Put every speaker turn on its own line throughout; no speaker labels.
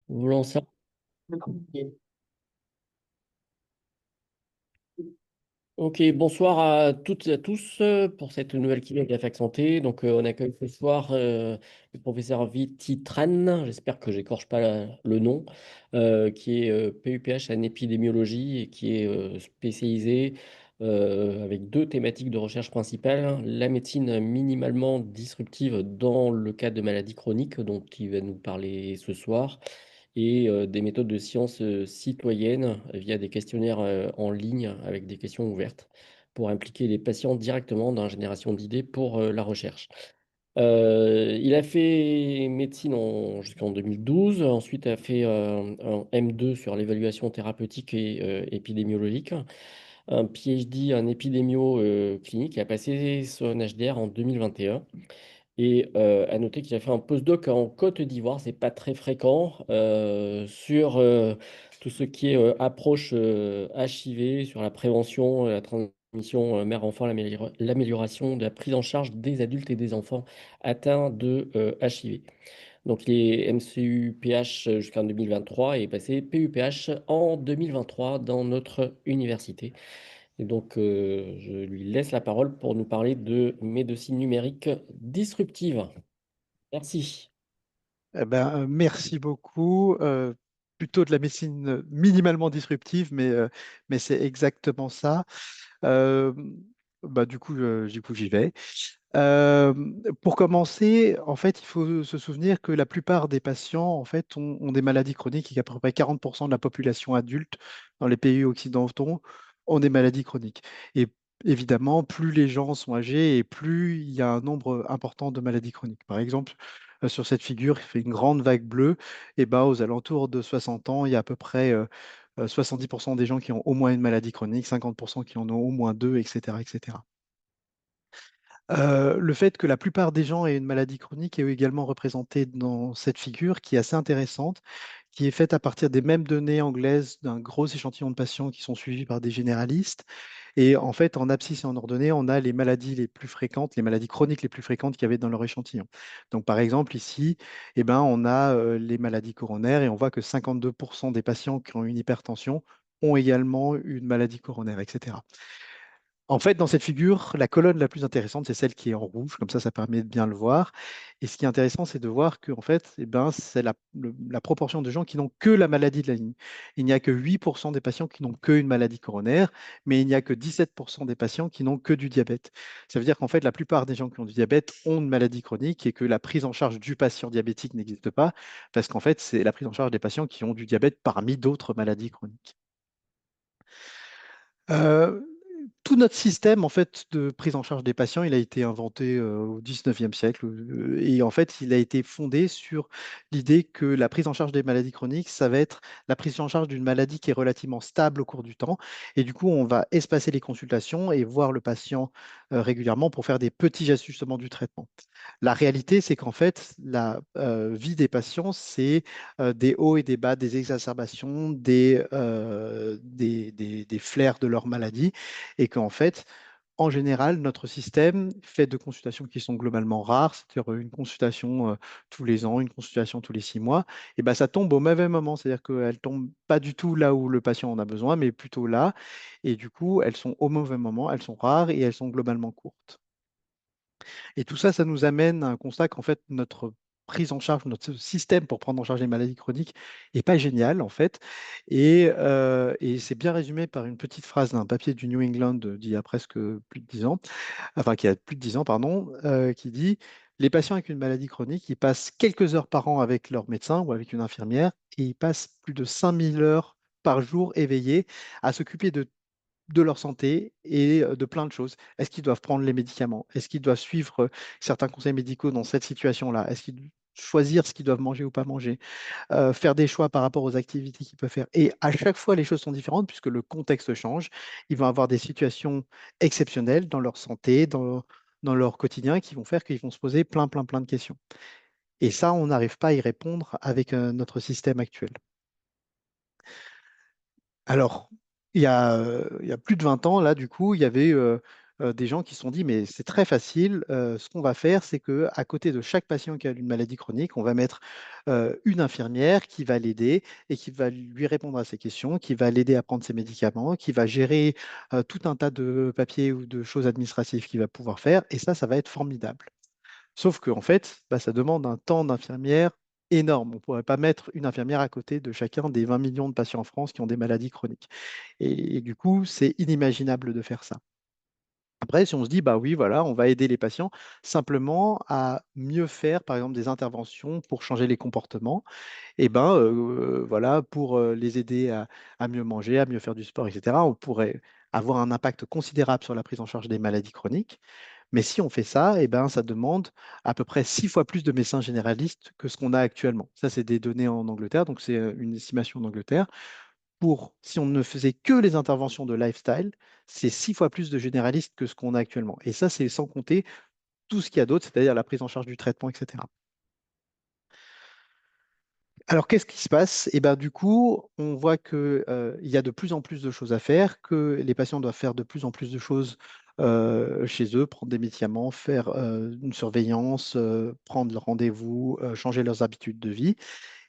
Vous lancez. Ok, bonsoir à toutes et à tous pour cette nouvelle clinique d'Afac Santé. Donc, on accueille ce soir le professeur Viti Tran, j'espère que j'écorche pas le nom, qui est PUPH en épidémiologie et qui est spécialisé avec deux thématiques de recherche principales. La médecine minimalement disruptive dans le cas de maladies chroniques, dont il va nous parler ce soir, et des méthodes de sciences citoyennes via des questionnaires en ligne avec des questions ouvertes pour impliquer les patients directement dans la génération d'idées pour la recherche. Il a fait médecine jusqu'en 2012, ensuite a fait un M2 sur l'évaluation thérapeutique et épidémiologique, un PhD en épidémio clinique et a passé son HDR en 2021. Et à noter qu'il a fait un postdoc en Côte d'Ivoire, c'est pas très fréquent, sur tout ce qui est approche HIV, sur la prévention, la transmission mère-enfant, l'amélioration de la prise en charge des adultes et des enfants atteints de HIV. Donc il est MCU-PH jusqu'en 2023 et est passé PUPH en 2023 dans notre université. Et donc, je lui laisse la parole pour nous parler de médecine numérique disruptive. Merci.
Merci beaucoup. Plutôt de la médecine minimalement disruptive, mais c'est exactement ça. Euh, du coup, j'y vais. Euh, pour commencer, en fait, il faut se souvenir que la plupart des patients, en fait, ont des maladies chroniques et qu'à peu près 40% de la population adulte dans les pays occidentaux ont des maladies chroniques. Et évidemment, plus les gens sont âgés et plus il y a un nombre important de maladies chroniques. Par exemple, sur cette figure, il fait une grande vague bleue. Et ben, aux alentours de 60 ans, il y a à peu près 70% des gens qui ont au moins une maladie chronique, 50% qui en ont au moins deux, etc., etc. Le fait que la plupart des gens aient une maladie chronique est également représenté dans cette figure qui est assez intéressante, qui est faite à partir des mêmes données anglaises d'un gros échantillon de patients qui sont suivis par des généralistes. Et en fait, en abscisse et en ordonnée, on a les maladies les plus fréquentes, les maladies chroniques les plus fréquentes qu'il y avait dans leur échantillon. Donc, par exemple, ici, eh ben, on a les maladies coronaires et on voit que 52% des patients qui ont une hypertension ont également une maladie coronaire, etc. En fait, dans cette figure, la colonne la plus intéressante, c'est celle qui est en rouge, comme ça permet de bien le voir. Et ce qui est intéressant, c'est de voir que, en fait, eh ben, c'est la proportion de gens qui n'ont que la maladie de la ligne. Il n'y a que 8% des patients qui n'ont qu'une maladie coronaire, mais il n'y a que 17% des patients qui n'ont que du diabète. Ça veut dire qu'en fait, la plupart des gens qui ont du diabète ont une maladie chronique et que la prise en charge du patient diabétique n'existe pas, parce qu'en fait, c'est la prise en charge des patients qui ont du diabète parmi d'autres maladies chroniques. Euh, Tout notre système en fait de prise en charge des patients, il a été inventé au 19e siècle et en fait, il a été fondé sur l'idée que la prise en charge des maladies chroniques, ça va être la prise en charge d'une maladie qui est relativement stable au cours du temps et du coup, on va espacer les consultations et voir le patient régulièrement pour faire des petits ajustements du traitement. La réalité, c'est qu'en fait, la vie des patients, c'est des hauts et des bas, des exacerbations, des flares de leur maladie, et qu'en fait, en général, notre système fait de consultations qui sont globalement rares, c'est-à-dire une consultation tous les ans, une consultation tous les 6 mois, et ben ça tombe au mauvais moment, c'est-à-dire qu'elles ne tombent pas du tout là où le patient en a besoin, mais plutôt là, et du coup, elles sont au mauvais moment, elles sont rares et elles sont globalement courtes. Et tout ça, ça nous amène à un constat qu'en fait, notre prise en charge, notre système pour prendre en charge les maladies chroniques n'est pas génial, en fait. Et c'est bien résumé par une petite phrase d'un papier du New England d'il y a presque plus de 10 ans, enfin, qui a plus de 10 ans, pardon, qui dit, les patients avec une maladie chronique, ils passent quelques heures par an avec leur médecin ou avec une infirmière, et ils passent plus de 5000 heures par jour éveillés à s'occuper de leur santé et de plein de choses. Est-ce qu'ils doivent prendre les médicaments? Est-ce qu'ils doivent suivre certains conseils médicaux dans cette situation-là? Est-ce qu'ils doivent choisir ce qu'ils doivent manger ou pas manger? Faire des choix par rapport aux activités qu'ils peuvent faire. Et à chaque fois, les choses sont différentes puisque le contexte change. Ils vont avoir des situations exceptionnelles dans leur santé, dans leur quotidien, qui vont faire qu'ils vont se poser plein de questions. Et ça, on n'arrive pas à y répondre avec notre système actuel. Alors, il y a plus de 20 ans, là, du coup, il y avait des gens qui se sont dit, mais c'est très facile, ce qu'on va faire, c'est que à côté de chaque patient qui a une maladie chronique, on va mettre une infirmière qui va l'aider et qui va lui répondre à ses questions, qui va l'aider à prendre ses médicaments, qui va gérer tout un tas de papiers ou de choses administratives qu'il va pouvoir faire, et ça va être formidable. Sauf qu'en fait, bah, ça demande un temps d'infirmière énorme. On ne pourrait pas mettre une infirmière à côté de chacun des 20 millions de patients en France qui ont des maladies chroniques. Et du coup, c'est inimaginable de faire ça. Après, si on se dit, bah oui, voilà, on va aider les patients simplement à mieux faire, par exemple, des interventions pour changer les comportements, et ben voilà, pour les aider à mieux manger, à mieux faire du sport, etc., on pourrait avoir un impact considérable sur la prise en charge des maladies chroniques. Mais si on fait ça, eh ben, ça demande à peu près 6 fois plus de médecins généralistes que ce qu'on a actuellement. Ça, c'est des données en Angleterre, donc c'est une estimation d'Angleterre. Si on ne faisait que les interventions de lifestyle, c'est 6 fois plus de généralistes que ce qu'on a actuellement. Et ça, c'est sans compter tout ce qu'il y a d'autre, c'est-à-dire la prise en charge du traitement, etc. Alors, qu'est-ce qui se passe? Et ben, du coup, on voit qu'il y a de plus en plus de choses à faire, que les patients doivent faire de plus en plus de choses chez eux, prendre des médicaments, faire une surveillance, prendre le rendez-vous, changer leurs habitudes de vie,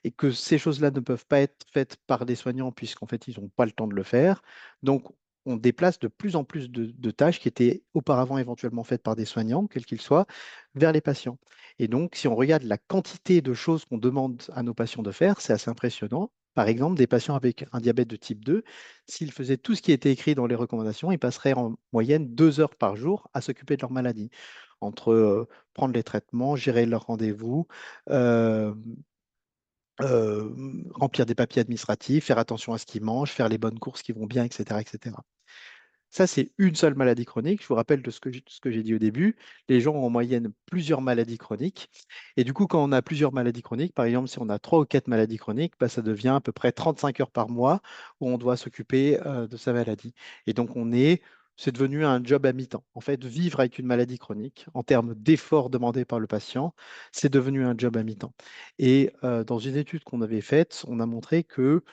et que ces choses-là ne peuvent pas être faites par des soignants puisqu'en fait, ils n'ont pas le temps de le faire. Donc, on déplace de plus en plus de tâches qui étaient auparavant éventuellement faites par des soignants, quels qu'ils soient, vers les patients. Et donc, si on regarde la quantité de choses qu'on demande à nos patients de faire, c'est assez impressionnant. Par exemple, des patients avec un diabète de type 2, s'ils faisaient tout ce qui était écrit dans les recommandations, ils passeraient en moyenne 2 heures par jour à s'occuper de leur maladie, entre prendre les traitements, gérer leurs rendez-vous, euh, remplir des papiers administratifs, faire attention à ce qu'ils mangent, faire les bonnes courses qui vont bien, etc., etc. Ça, c'est une seule maladie chronique. Je vous rappelle de ce que j'ai dit au début. Les gens ont en moyenne plusieurs maladies chroniques. Et du coup, quand on a plusieurs maladies chroniques, par exemple, si on a 3 ou 4 maladies chroniques, bah, ça devient à peu près 35 heures par mois où on doit s'occuper de sa maladie. Et donc, c'est devenu un job à mi-temps. En fait, vivre avec une maladie chronique, en termes d'efforts demandés par le patient, c'est devenu un job à mi-temps. Et dans une étude qu'on avait faite, on a montré que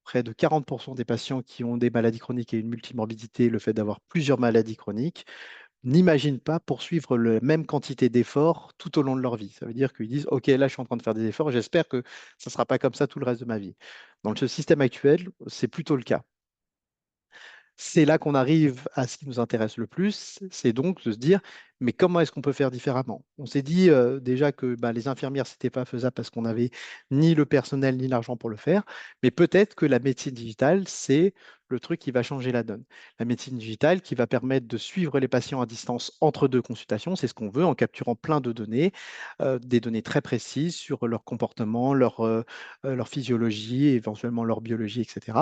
près de 40% des patients qui ont des maladies chroniques et une multimorbidité, le fait d'avoir plusieurs maladies chroniques, n'imaginent pas poursuivre la même quantité d'efforts tout au long de leur vie. Ça veut dire qu'ils disent, OK, là, je suis en train de faire des efforts, j'espère que ça ne sera pas comme ça tout le reste de ma vie. Dans ce système actuel, c'est plutôt le cas. C'est là qu'on arrive à ce qui nous intéresse le plus, c'est donc de se dire, mais comment est-ce qu'on peut faire différemment? On s'est dit déjà que bah, les infirmières, c'était pas faisable parce qu'on n'avait ni le personnel ni l'argent pour le faire, mais peut-être que la médecine digitale, c'est le truc qui va changer la donne. La médecine digitale qui va permettre de suivre les patients à distance entre deux consultations, c'est ce qu'on veut en capturant plein de données, des données très précises sur leur comportement, leur physiologie, éventuellement leur biologie, etc,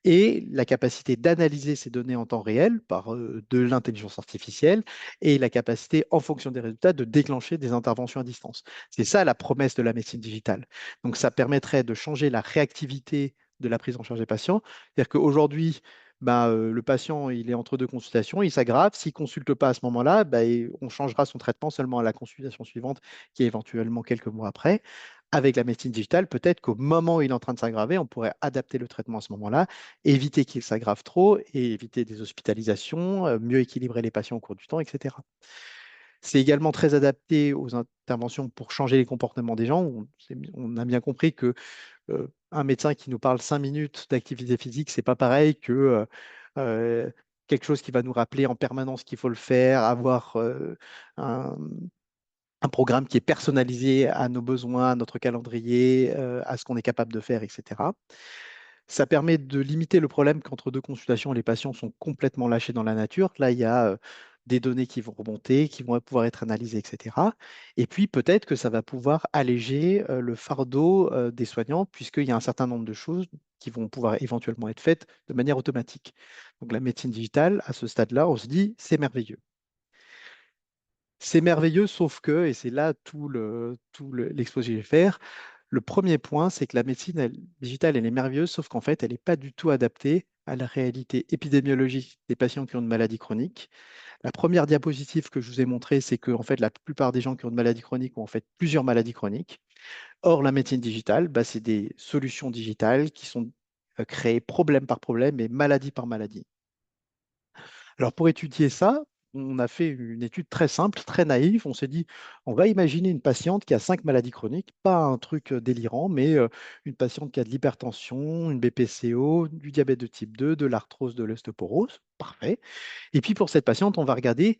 et la capacité d'analyser ces données en temps réel par de l'intelligence artificielle et la capacité, en fonction des résultats, de déclencher des interventions à distance. C'est ça la promesse de la médecine digitale. Donc ça permettrait de changer la réactivité de la prise en charge des patients. C'est-à-dire qu'aujourd'hui, le patient, il est entre deux consultations, il s'aggrave. S'il ne consulte pas à ce moment-là, on changera son traitement seulement à la consultation suivante, qui est éventuellement quelques mois après. Avec la médecine digitale, peut-être qu'au moment où il est en train de s'aggraver, on pourrait adapter le traitement à ce moment-là, éviter qu'il s'aggrave trop et éviter des hospitalisations, mieux équilibrer les patients au cours du temps, etc. C'est également très adapté aux interventions pour changer les comportements des gens. On a bien compris que un médecin qui nous parle 5 minutes d'activité physique, c'est pas pareil que euh, quelque chose qui va nous rappeler en permanence qu'il faut le faire, avoir un, un programme qui est personnalisé à nos besoins, à notre calendrier, à ce qu'on est capable de faire, etc. Ça permet de limiter le problème qu'entre deux consultations, les patients sont complètement lâchés dans la nature. Là, il y a des données qui vont remonter, qui vont pouvoir être analysées, etc. Et puis, peut-être que ça va pouvoir alléger le fardeau des soignants, puisqu'il y a un certain nombre de choses qui vont pouvoir éventuellement être faites de manière automatique. Donc, la médecine digitale, à ce stade-là, on se dit, c'est merveilleux. C'est merveilleux, sauf que, et c'est là l'exposé que je vais faire, le premier point, c'est que la médecine digitale, elle est merveilleuse, sauf qu'en fait, elle n'est pas du tout adaptée à la réalité épidémiologique des patients qui ont une maladie chronique. La première diapositive que je vous ai montrée, c'est que en fait, la plupart des gens qui ont une maladie chronique ont en fait plusieurs maladies chroniques. Or, la médecine digitale, c'est des solutions digitales qui sont créées problème par problème et maladie par maladie. Alors, pour étudier ça, on a fait une étude très simple, très naïve. On s'est dit, on va imaginer une patiente qui a 5 maladies chroniques, pas un truc délirant, mais une patiente qui a de l'hypertension, une BPCO, du diabète de type 2, de l'arthrose, de l'ostéoporose. Parfait. Et puis pour cette patiente, on va regarder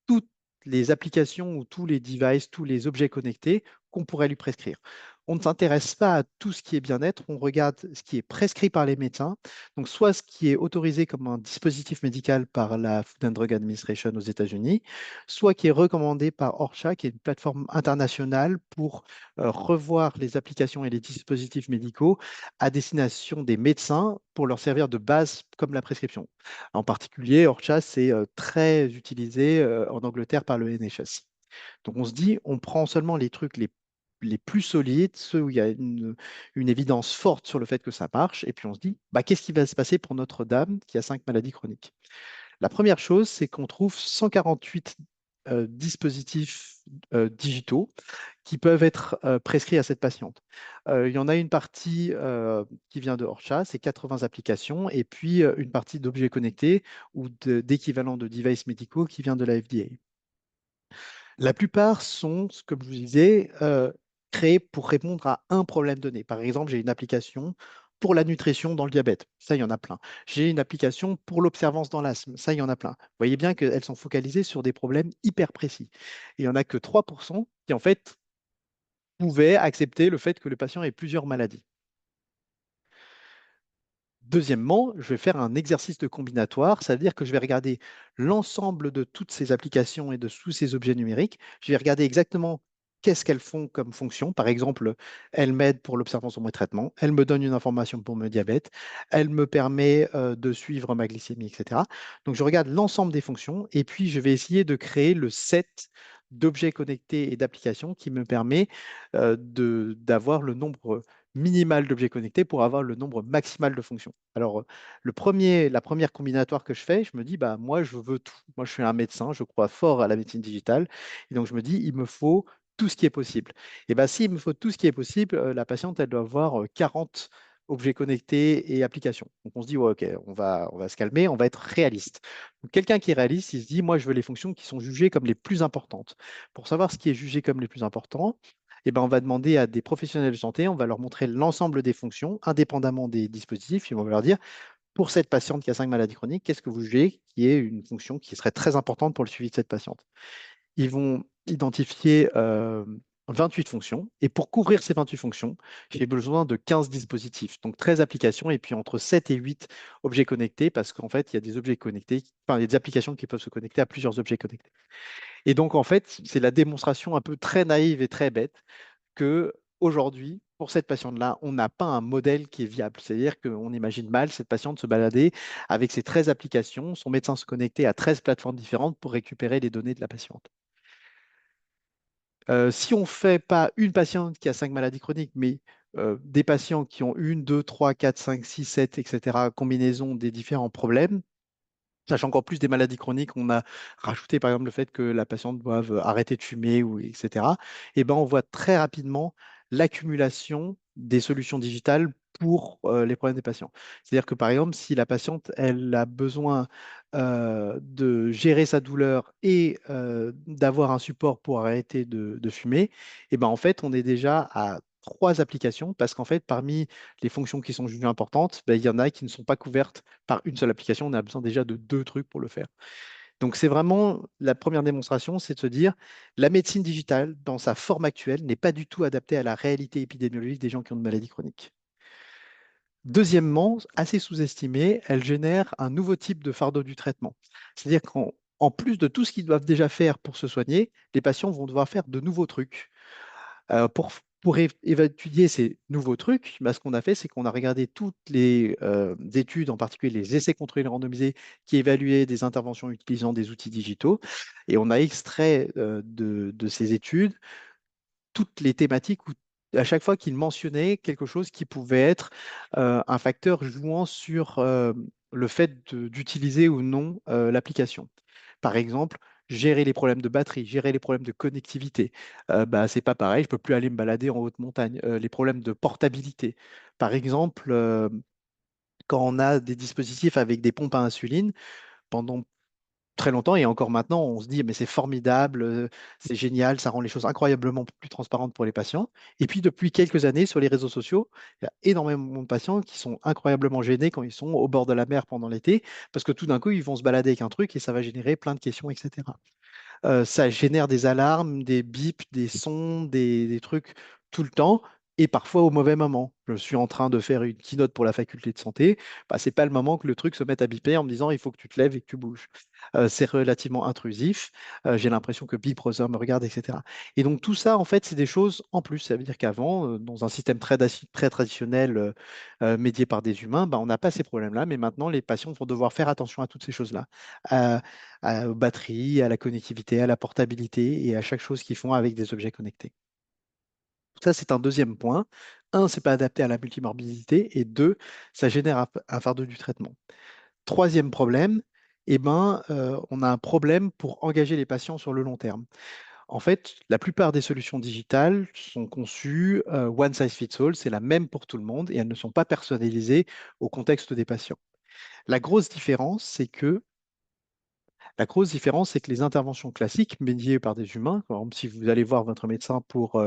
toutes les applications ou tous les devices, tous les objets connectés qu'on pourrait lui prescrire. On ne s'intéresse pas à tout ce qui est bien-être, on regarde ce qui est prescrit par les médecins, donc soit ce qui est autorisé comme un dispositif médical par la Food and Drug Administration aux États-Unis, soit qui est recommandé par ORCHA, qui est une plateforme internationale pour revoir les applications et les dispositifs médicaux à destination des médecins pour leur servir de base comme la prescription. En particulier, Orcha, c'est très utilisé en Angleterre par le NHS. Donc on se dit, on prend seulement les trucs les plus solides, ceux où il y a une évidence forte sur le fait que ça marche, et puis on se dit, bah, qu'est-ce qui va se passer pour Notre-Dame qui a 5 maladies chroniques? La première chose, c'est qu'on trouve 148 dispositifs digitaux qui peuvent être prescrits à cette patiente. Il y en a une partie qui vient de Orcha, c'est 80 applications, et puis une partie d'objets connectés ou d'équivalents de devices médicaux qui vient de la FDA. La plupart sont, comme je vous disais, créés pour répondre à un problème donné. Par exemple, j'ai une application pour la nutrition dans le diabète. Ça, il y en a plein. J'ai une application pour l'observance dans l'asthme. Ça, il y en a plein. Vous voyez bien qu'elles sont focalisées sur des problèmes hyper précis. Et il n'y en a que 3% qui, en fait, pouvaient accepter le fait que le patient ait plusieurs maladies. Deuxièmement, je vais faire un exercice de combinatoire, ça veut dire que je vais regarder l'ensemble de toutes ces applications et de tous ces objets numériques. Je vais regarder exactement qu'est-ce qu'elles font comme fonction. Par exemple, elles m'aident pour l'observance de mes traitements, elles me donnent une information pour mon diabète, elles me permettent de suivre ma glycémie, etc. Donc, je regarde l'ensemble des fonctions et puis je vais essayer de créer le set d'objets connectés et d'applications qui me permet d'avoir le nombre minimal d'objets connectés pour avoir le nombre maximal de fonctions. Alors, la première combinatoire que je fais, je me dis, bah, moi, je veux tout. Moi, je suis un médecin, je crois fort à la médecine digitale. Et donc, je me dis, il me faut tout ce qui est possible. Et bien, s'il me faut tout ce qui est possible, la patiente, elle doit avoir 40 objets connectés et applications. Donc, on se dit, ouais, OK, on va se calmer, on va être réaliste. Donc, quelqu'un qui est réaliste, il se dit, moi, je veux les fonctions qui sont jugées comme les plus importantes. Pour savoir ce qui est jugé comme les plus importants, eh ben, on va demander à des professionnels de santé, on va leur montrer l'ensemble des fonctions, indépendamment des dispositifs, et on va leur dire, pour cette patiente qui a 5 maladies chroniques, qu'est-ce que vous jugez qui est une fonction qui serait très importante pour le suivi de cette patiente? Ils vont identifier 28 fonctions, et pour couvrir ces 28 fonctions, j'ai besoin de 15 dispositifs, donc 13 applications, et puis entre 7 et 8 objets connectés, parce qu'en fait, il y a des objets connectés, enfin, il y a des applications qui peuvent se connecter à plusieurs objets connectés. Et donc, en fait, c'est la démonstration un peu très naïve et très bête que aujourd'hui, pour cette patiente-là, on n'a pas un modèle qui est viable. C'est-à-dire qu'on imagine mal cette patiente se balader avec ses 13 applications, son médecin se connecter à 13 plateformes différentes pour récupérer les données de la patiente. Si on ne fait pas une patiente qui a 5 maladies chroniques, mais des patients qui ont une, deux, trois, quatre, cinq, six, sept, etc., combinaison des différents problèmes, sachant qu'en plus des maladies chroniques, on a rajouté par exemple le fait que la patiente doive arrêter de fumer, ou, etc. Et ben, on voit très rapidement l'accumulation des solutions digitales pour les problèmes des patients. C'est-à-dire que par exemple, si la patiente elle a besoin de gérer sa douleur et d'avoir un support pour arrêter de fumer, et ben, en fait, on est déjà à 3 applications parce qu'en fait, parmi les fonctions qui sont jugées importantes, ben, il y en a qui ne sont pas couvertes par une seule application, on a besoin déjà de 2 trucs pour le faire. Donc c'est vraiment la première démonstration, c'est de se dire, la médecine digitale, dans sa forme actuelle, n'est pas du tout adaptée à la réalité épidémiologique des gens qui ont une maladie chronique. Deuxièmement, assez sous-estimée, elle génère un nouveau type de fardeau du traitement. C'est-à-dire qu'en plus de tout ce qu'ils doivent déjà faire pour se soigner, les patients vont devoir faire de nouveaux trucs. Pour étudier ces nouveaux trucs, bah, ce qu'on a fait, c'est qu'on a regardé toutes les études, en particulier les essais contrôlés randomisés, qui évaluaient des interventions utilisant des outils digitaux. Et on a extrait de ces études toutes les thématiques où, à chaque fois qu'ils mentionnaient quelque chose qui pouvait être un facteur jouant sur le fait d'utiliser ou non l'application. Par exemple, gérer les problèmes de batterie, gérer les problèmes de connectivité. Bah, c'est pas pareil, je peux plus aller me balader en haute montagne. Les problèmes de portabilité. Par exemple, quand on a des dispositifs avec des pompes à insuline, pendant très longtemps et encore maintenant, on se dit, mais c'est formidable, c'est génial, ça rend les choses incroyablement plus transparentes pour les patients. Et puis, depuis quelques années, sur les réseaux sociaux, il y a énormément de patients qui sont incroyablement gênés quand ils sont au bord de la mer pendant l'été, parce que tout d'un coup, ils vont se balader avec un truc et ça va générer plein de questions, etc. Ça génère des alarmes, des bips, des sons, des trucs tout le temps et parfois au mauvais moment. Je suis en train de faire une keynote pour la faculté de santé, bah, c'est pas le moment que le truc se mette à biper en me disant il faut que tu te lèves et que tu bouges. C'est relativement intrusif. J'ai l'impression que Big Brother me regarde, etc. Et donc tout ça, en fait, c'est des choses en plus. Ça veut dire qu'avant, dans un système très traditionnel médié par des humains, bah, on n'a pas ces problèmes-là, mais maintenant les patients vont devoir faire attention à toutes ces choses-là, aux batteries, à la connectivité, à la portabilité et à chaque chose qu'ils font avec des objets connectés. Ça, c'est un deuxième point. Un, c'est pas adapté à la multimorbidité. Et deux, ça génère un fardeau du traitement. Troisième problème, eh ben, on a un problème pour engager les patients sur le long terme. En fait, la plupart des solutions digitales sont conçues one size fits all, c'est la même pour tout le monde et elles ne sont pas personnalisées au contexte des patients. La grosse différence, c'est que La grosse différence, c'est que les interventions classiques médiées par des humains, par exemple, si vous allez voir votre médecin pour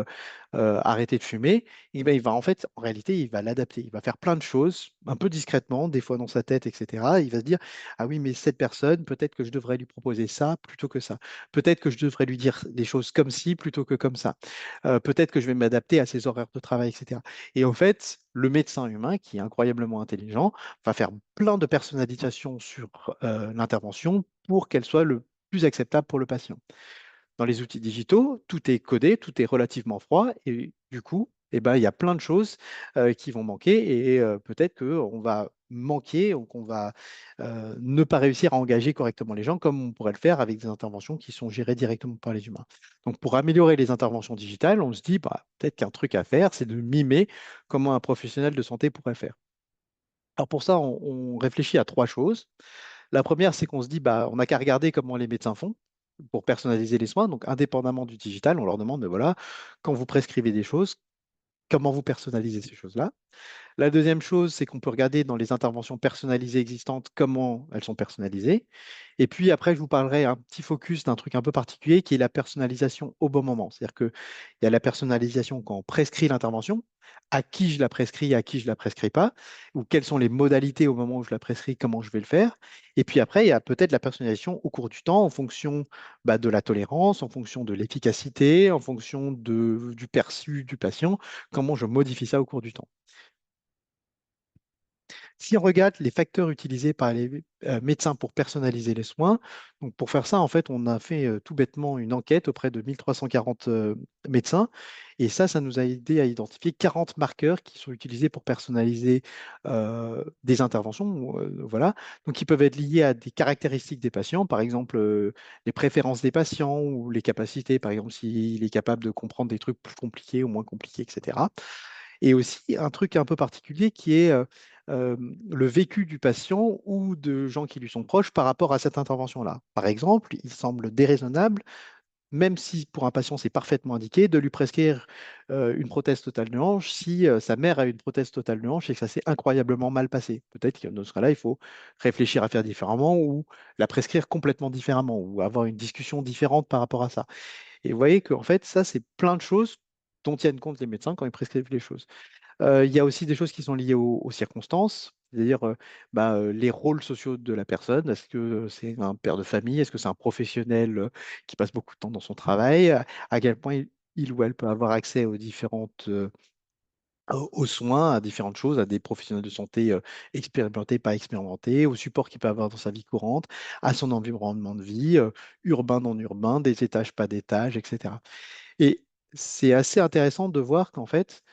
arrêter de fumer, eh ben, il va en fait, en réalité, il va l'adapter. Il va faire plein de choses, un peu discrètement, des fois dans sa tête, etc. Il va se dire, ah oui, mais cette personne, peut-être que je devrais lui proposer ça plutôt que ça. Peut-être que je devrais lui dire des choses comme ci plutôt que comme ça. Peut-être que je vais m'adapter à ses horaires de travail, etc. Et en fait, le médecin humain, qui est incroyablement intelligent, va faire plein de personnalisation sur l'intervention pour qu'elle soit le plus acceptable pour le patient. Dans les outils digitaux, tout est codé, tout est relativement froid et du coup, eh ben, il y a plein de choses qui vont manquer et peut-être qu'on va manquer ou qu'on va ne pas réussir à engager correctement les gens comme on pourrait le faire avec des interventions qui sont gérées directement par les humains. Donc pour améliorer les interventions digitales, on se dit bah, peut-être qu'un truc à faire, c'est de mimer comment un professionnel de santé pourrait faire. Alors pour ça, on réfléchit à trois choses. La première, c'est qu'on se dit, bah, on n'a qu'à regarder comment les médecins font pour personnaliser les soins. Donc, indépendamment du digital, on leur demande, mais voilà, quand vous prescrivez des choses, comment vous personnalisez ces choses-là. La deuxième chose, c'est qu'on peut regarder dans les interventions personnalisées existantes comment elles sont personnalisées. Et puis après, je vous parlerai un petit focus d'un truc un peu particulier qui est la personnalisation au bon moment. C'est-à-dire qu'il y a la personnalisation quand on prescrit l'intervention, à qui je la prescris, à qui je la prescris pas, ou quelles sont les modalités au moment où je la prescris, comment je vais le faire. Et puis après, il y a peut-être la personnalisation au cours du temps en fonction bah, de la tolérance, en fonction de l'efficacité, en fonction du perçu du patient, comment je modifie ça au cours du temps. Si on regarde les facteurs utilisés par les médecins pour personnaliser les soins, donc pour faire ça, en fait, on a fait tout bêtement une enquête auprès de 1340 médecins. Et ça nous a aidé à identifier 40 marqueurs qui sont utilisés pour personnaliser des interventions. Voilà. Donc, ils peuvent être liés à des caractéristiques des patients, par exemple les préférences des patients ou les capacités, par exemple, s'il est capable de comprendre des trucs plus compliqués ou moins compliqués, etc. Et aussi un truc un peu particulier qui est le vécu du patient ou de gens qui lui sont proches par rapport à cette intervention-là. Par exemple, il semble déraisonnable, même si pour un patient c'est parfaitement indiqué, de lui prescrire une prothèse totale de hanche si sa mère a une prothèse totale de hanche et que ça s'est incroyablement mal passé. Peut-être que dans ce cas-là, il faut réfléchir à faire différemment ou la prescrire complètement différemment ou avoir une discussion différente par rapport à ça. Et vous voyez qu'en fait, ça, c'est plein de choses dont tiennent compte les médecins quand ils prescrivent les choses. Il y a aussi des choses qui sont liées aux circonstances, c'est-à-dire les rôles sociaux de la personne. Est-ce que c'est un père de famille? Est-ce que c'est un professionnel qui passe beaucoup de temps dans son travail? À quel point il ou elle peut avoir accès aux soins, à différentes choses, à des professionnels de santé expérimentés, pas expérimentés, au support qu'il peut avoir dans sa vie courante, à son environnement de vie, urbain, non urbain, des étages, pas d'étages, etc. Et c'est assez intéressant de voir qu'en fait,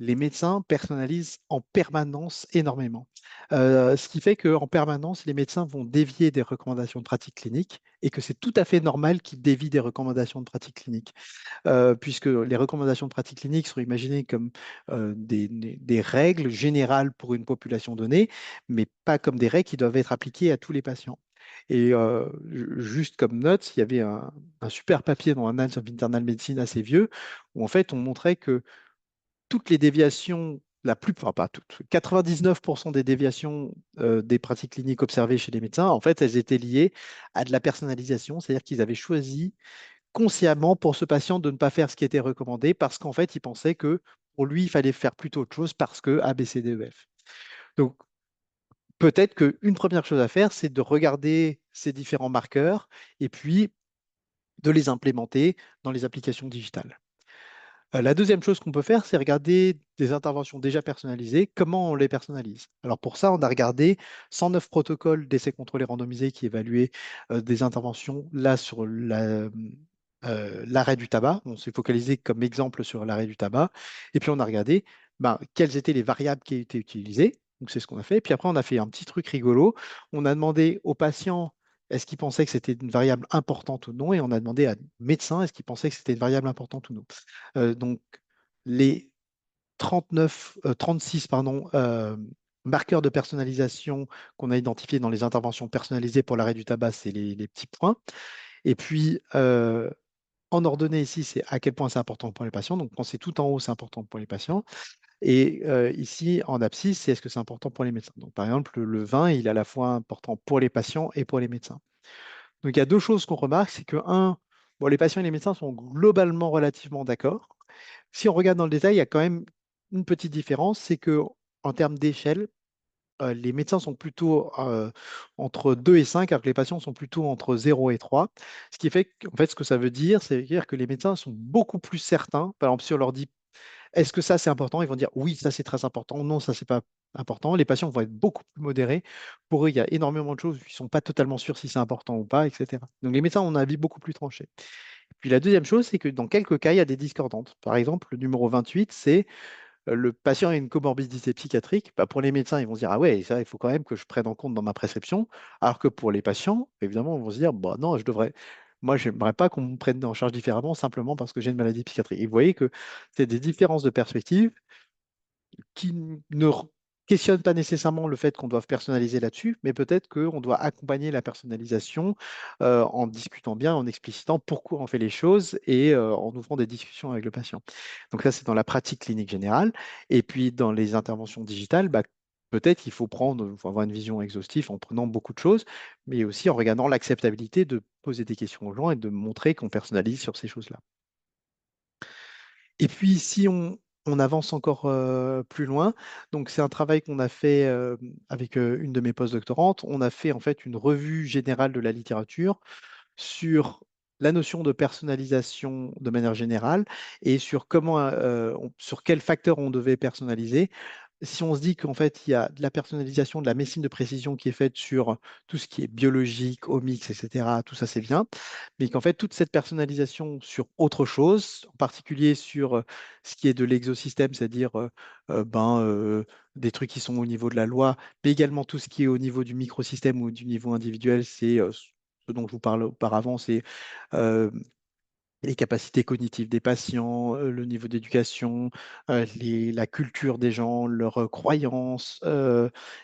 les médecins personnalisent en permanence énormément. Ce qui fait qu'en permanence, les médecins vont dévier des recommandations de pratique clinique et que c'est tout à fait normal qu'ils dévient des recommandations de pratique clinique, puisque les recommandations de pratique clinique sont imaginées comme des règles générales pour une population donnée, mais pas comme des règles qui doivent être appliquées à tous les patients. Et juste comme note, il y avait un super papier dans Annals of Internal Medicine assez vieux, où en fait on montrait que toutes les déviations la plupart, pas toutes, 99% des déviations des pratiques cliniques observées chez les médecins, en fait, elles étaient liées à de la personnalisation, c'est-à-dire qu'ils avaient choisi consciemment pour ce patient de ne pas faire ce qui était recommandé parce qu'en fait, ils pensaient que pour lui, il fallait faire plutôt autre chose parce que A, B, C, D, E, F. Donc, peut-être qu'une première chose à faire, c'est de regarder ces différents marqueurs et puis de les implémenter dans les applications digitales. La deuxième chose qu'on peut faire, c'est regarder des interventions déjà personnalisées, comment on les personnalise. Alors pour ça, on a regardé 109 protocoles d'essais contrôlés randomisés qui évaluaient des interventions là sur l'arrêt du tabac. On s'est focalisé comme exemple sur l'arrêt du tabac. Et puis on a regardé ben, quelles étaient les variables qui étaient utilisées. Donc c'est ce qu'on a fait. Et puis après, on a fait un petit truc rigolo. On a demandé aux patients est-ce qu'ils pensaient que c'était une variable importante ou non, et on a demandé à médecins est-ce qu'ils pensaient que c'était une variable importante ou non. Donc, les 36 pardon, marqueurs de personnalisation qu'on a identifiés dans les interventions personnalisées pour l'arrêt du tabac, c'est les petits points. Et puis, en ordonnée ici, c'est à quel point c'est important pour les patients. Donc, quand c'est tout en haut, c'est important pour les patients. Et ici, en abscisse, c'est est-ce que c'est important pour les médecins. Donc, par exemple, le vin, il est à la fois important pour les patients et pour les médecins. Donc, il y a deux choses qu'on remarque, c'est que, un, bon, les patients et les médecins sont globalement relativement d'accord. Si on regarde dans le détail, il y a quand même une petite différence, c'est que en termes d'échelle, les médecins sont plutôt entre 2 et 5, alors que les patients sont plutôt entre 0 et 3. Ce qui fait qu'en fait, ce que ça veut dire, c'est dire que les médecins sont beaucoup plus certains. Par exemple, si on leur dit est-ce que ça c'est important, ils vont dire oui, ça c'est très important, non, ça c'est pas important. Les patients vont être beaucoup plus modérés. Pour eux, il y a énormément de choses où ils ne sont pas totalement sûrs si c'est important ou pas, etc. Donc les médecins ont un avis beaucoup plus tranché. Puis la deuxième chose, c'est que dans quelques cas, il y a des discordantes. Par exemple, le numéro 28, c'est le patient a une comorbidité psychiatrique. Bah, pour les médecins, ils vont se dire, ah ouais, ça, il faut quand même que je prenne en compte dans ma prescription. Alors que pour les patients, évidemment, ils vont se dire, bah non, je devrais. Moi, je n'aimerais pas qu'on me prenne en charge différemment simplement parce que j'ai une maladie psychiatrique. Et vous voyez que c'est des différences de perspective qui ne questionnent pas nécessairement le fait qu'on doive personnaliser là-dessus, mais peut-être qu'on doit accompagner la personnalisation en discutant bien, en explicitant pourquoi on fait les choses et en ouvrant des discussions avec le patient. Donc ça, c'est dans la pratique clinique générale. Et puis dans les interventions digitales, bah, peut-être qu'il faut avoir une vision exhaustive en prenant beaucoup de choses, mais aussi en regardant l'acceptabilité de poser des questions aux gens et de montrer qu'on personnalise sur ces choses-là. Et puis, si on avance encore plus loin, donc c'est un travail qu'on a fait avec une de mes postdoctorantes. On a fait en fait une revue générale de la littérature sur la notion de personnalisation de manière générale et sur sur quels facteurs on devait personnaliser. Si on se dit qu'en fait, il y a de la personnalisation de la médecine de précision qui est faite sur tout ce qui est biologique, omics, etc., tout ça c'est bien, mais qu'en fait, toute cette personnalisation sur autre chose, en particulier sur ce qui est de l'exosystème, c'est-à-dire des trucs qui sont au niveau de la loi, mais également tout ce qui est au niveau du microsystème ou du niveau individuel, c'est ce dont je vous parle auparavant, c'est euh, les capacités cognitives des patients, le niveau d'éducation, la culture des gens, leurs croyances,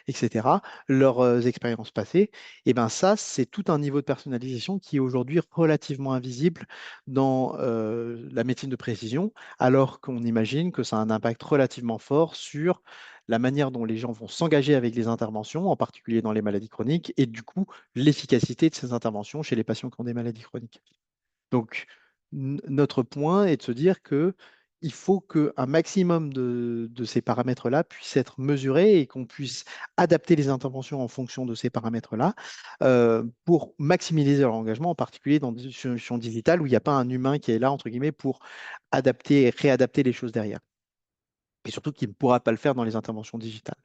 etc., leurs expériences passées, et ben ça, c'est tout un niveau de personnalisation qui est aujourd'hui relativement invisible dans la médecine de précision, alors qu'on imagine que ça a un impact relativement fort sur la manière dont les gens vont s'engager avec les interventions, en particulier dans les maladies chroniques, et du coup, l'efficacité de ces interventions chez les patients qui ont des maladies chroniques. Donc, notre point est de se dire que il faut qu'un maximum de ces paramètres-là puissent être mesurés et qu'on puisse adapter les interventions en fonction de ces paramètres-là pour maximiser leur engagement, en particulier dans des solutions digitales où il n'y a pas un humain qui est là, entre guillemets, pour adapter et réadapter les choses derrière. Et surtout qu'il ne pourra pas le faire dans les interventions digitales.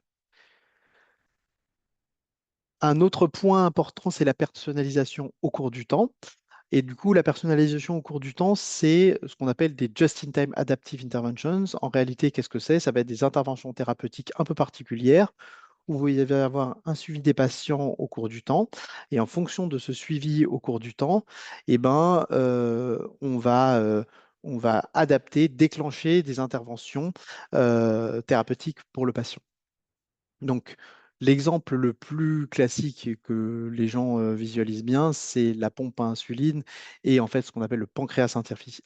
Un autre point important, c'est la personnalisation au cours du temps. Et du coup, la personnalisation au cours du temps, c'est ce qu'on appelle des Just-in-Time Adaptive Interventions. En réalité, qu'est-ce que c'est? Ça va être des interventions thérapeutiques un peu particulières où vous allez avoir un suivi des patients au cours du temps. Et en fonction de ce suivi au cours du temps, eh ben, on va adapter, déclencher des interventions thérapeutiques pour le patient. Donc, L'exemple le plus classique et que les gens visualisent bien, c'est la pompe à insuline et en fait ce qu'on appelle le pancréas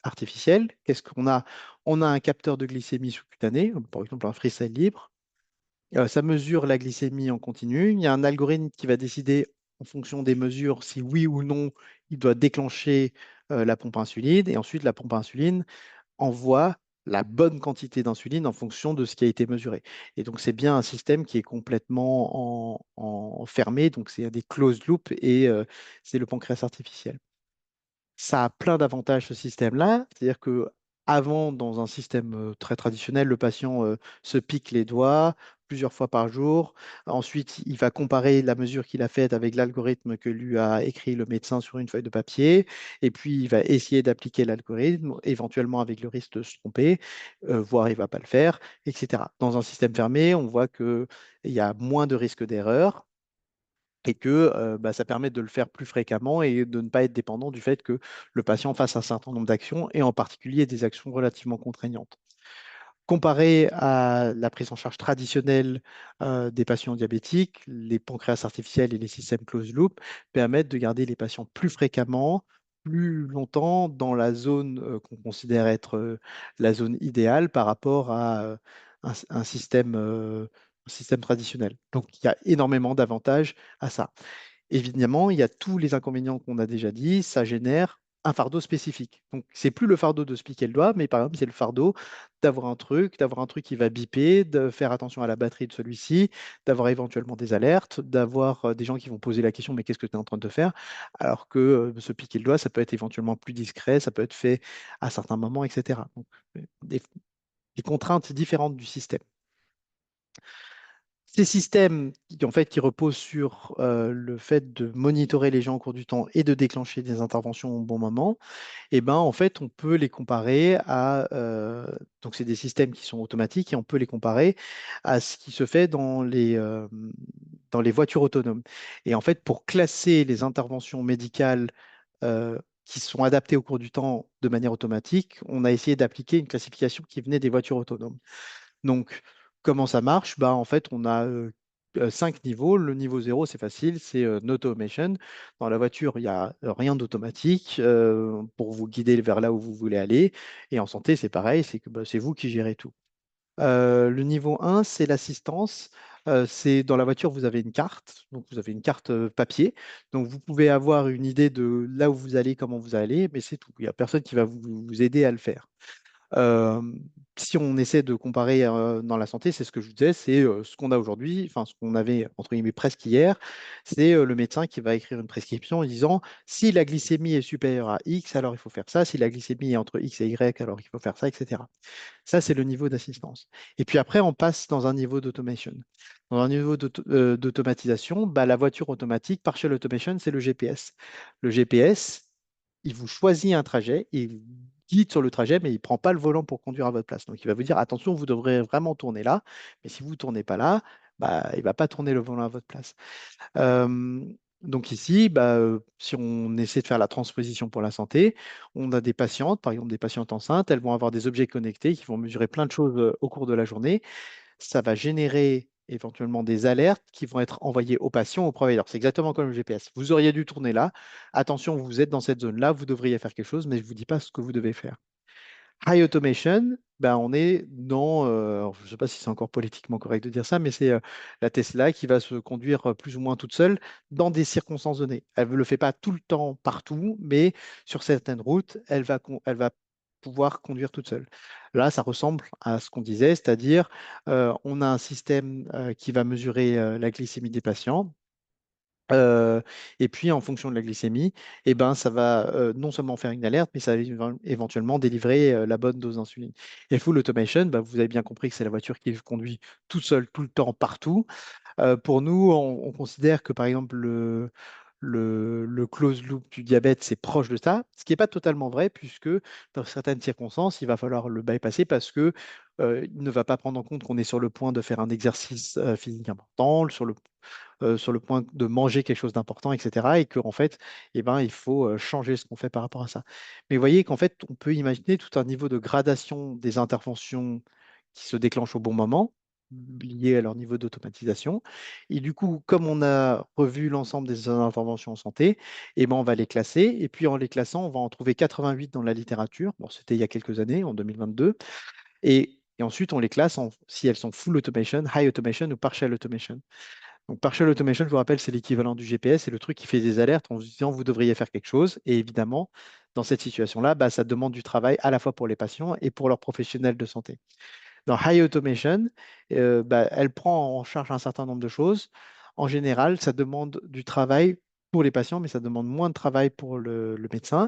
artificiel. Qu'est-ce qu'on a? On a un capteur de glycémie sous-cutanée, par exemple un freestyle libre. Ça mesure la glycémie en continu. Il y a un algorithme qui va décider en fonction des mesures si oui ou non il doit déclencher la pompe à insuline. Et ensuite, la pompe à insuline envoie la bonne quantité d'insuline en fonction de ce qui a été mesuré. Et donc, c'est bien un système qui est complètement en fermé. Donc, c'est des closed loop et c'est le pancréas artificiel. Ça a plein d'avantages, ce système-là. C'est-à-dire que avant, dans un système très traditionnel, le patient se pique les doigts plusieurs fois par jour. Ensuite, il va comparer la mesure qu'il a faite avec l'algorithme que lui a écrit le médecin sur une feuille de papier. Et puis, il va essayer d'appliquer l'algorithme, éventuellement avec le risque de se tromper, voire il ne va pas le faire, etc. Dans un système fermé, on voit qu'il y a moins de risques d'erreur et que bah, ça permet de le faire plus fréquemment et de ne pas être dépendant du fait que le patient fasse un certain nombre d'actions et en particulier des actions relativement contraignantes. Comparé à la prise en charge traditionnelle des patients diabétiques, les pancréas artificiels et les systèmes closed loop permettent de garder les patients plus fréquemment, plus longtemps dans la zone qu'on considère être la zone idéale par rapport à un système traditionnel. Donc, il y a énormément d'avantages à ça. Évidemment, il y a tous les inconvénients qu'on a déjà dit, ça génère un fardeau spécifique. Donc, c'est plus le fardeau de se piquer le doigt, mais par exemple, c'est le fardeau d'avoir un truc qui va biper, de faire attention à la batterie de celui-ci, d'avoir éventuellement des alertes, d'avoir des gens qui vont poser la question, mais qu'est-ce que tu es en train de faire? Alors que se piquer le doigt, ça peut être éventuellement plus discret, ça peut être fait à certains moments, etc. Donc, des, des contraintes différentes du système. Ces systèmes en fait, qui reposent sur le fait de monitorer les gens au cours du temps et de déclencher des interventions au bon moment, eh ben, en fait, on peut les comparer à... donc, c'est des systèmes qui sont automatiques et on peut les comparer à ce qui se fait dans les voitures autonomes. Et en fait, pour classer les interventions médicales qui sont adaptées au cours du temps de manière automatique, on a essayé d'appliquer une classification qui venait des voitures autonomes. Donc, comment ça marche? Bah, en fait, on a 5 niveaux. Le niveau zéro, c'est facile, c'est no automation. Dans la voiture, il n'y a rien d'automatique pour vous guider vers là où vous voulez aller. Et en santé, c'est pareil, c'est que bah, c'est vous qui gérez tout. Le niveau un, c'est l'assistance. C'est dans la voiture, vous avez une carte. Donc, vous avez une carte papier. Donc, vous pouvez avoir une idée de là où vous allez, comment vous allez, mais c'est tout. Il n'y a personne qui va vous aider à le faire. Euh, Si on essaie de comparer dans la santé, c'est ce que je vous disais, c'est ce qu'on a aujourd'hui, enfin ce qu'on avait entre guillemets presque hier, c'est le médecin qui va écrire une prescription en disant si la glycémie est supérieure à X, alors il faut faire ça, si la glycémie est entre X et Y, alors il faut faire ça, etc. Ça, c'est le niveau d'assistance. Et puis après, on passe dans un niveau d'automation. Dans un niveau d'automatisation, bah, la voiture automatique, partial automation, c'est le GPS. Le GPS, il vous choisit un trajet, il vous guide sur le trajet, mais il ne prend pas le volant pour conduire à votre place. Donc, il va vous dire, attention, vous devrez vraiment tourner là, mais si vous ne tournez pas là, bah, il ne va pas tourner le volant à votre place. Euh, donc ici, bah, si on essaie de faire la transposition pour la santé, on a des patientes, par exemple des patientes enceintes, elles vont avoir des objets connectés qui vont mesurer plein de choses au cours de la journée. Ça va générer éventuellement des alertes qui vont être envoyées aux patients, aux providers. C'est exactement comme le GPS. Vous auriez dû tourner là. Attention, vous êtes dans cette zone-là, vous devriez faire quelque chose, mais je ne vous dis pas ce que vous devez faire. High automation, ben on est dans, alors, je ne sais pas si c'est encore politiquement correct de dire ça, mais c'est la Tesla qui va se conduire plus ou moins toute seule dans des circonstances données. Elle ne le fait pas tout le temps, partout, mais sur certaines routes, elle va pouvoir conduire toute seule. Là, ça ressemble à ce qu'on disait, c'est-à-dire on a un système qui va mesurer la glycémie des patients. Euh, et puis, en fonction de la glycémie, eh ben, ça va non seulement faire une alerte, mais ça va éventuellement délivrer la bonne dose d'insuline. Et full automation, bah, vous avez bien compris que c'est la voiture qui conduit tout seul, tout le temps, partout. Pour nous, on considère que, par exemple, le closed loop du diabète, c'est proche de ça, ce qui n'est pas totalement vrai, puisque dans certaines circonstances, il va falloir le bypasser parce que il ne va pas prendre en compte qu'on est sur le point de faire un exercice physique important, sur le point de manger quelque chose d'important, etc. Et qu'en fait, eh ben, il faut changer ce qu'on fait par rapport à ça. Mais vous voyez qu'en fait, on peut imaginer tout un niveau de gradation des interventions qui se déclenchent au bon moment. liées à leur niveau d'automatisation. Et du coup, comme on a revu l'ensemble des interventions en santé, eh ben, on va les classer. Et puis en les classant, on va en trouver 88 dans la littérature. Bon, c'était il y a quelques années, en 2022. Et ensuite, on les classe si elles sont full automation, high automation ou partial automation. Donc, partial automation, je vous rappelle, c'est l'équivalent du GPS, c'est le truc qui fait des alertes en vous disant vous devriez faire quelque chose. Et évidemment, dans cette situation-là, bah, ça demande du travail à la fois pour les patients et pour leurs professionnels de santé. Dans High Automation, bah, elle prend en charge un certain nombre de choses. En général, ça demande du travail pour les patients, mais ça demande moins de travail pour le médecin.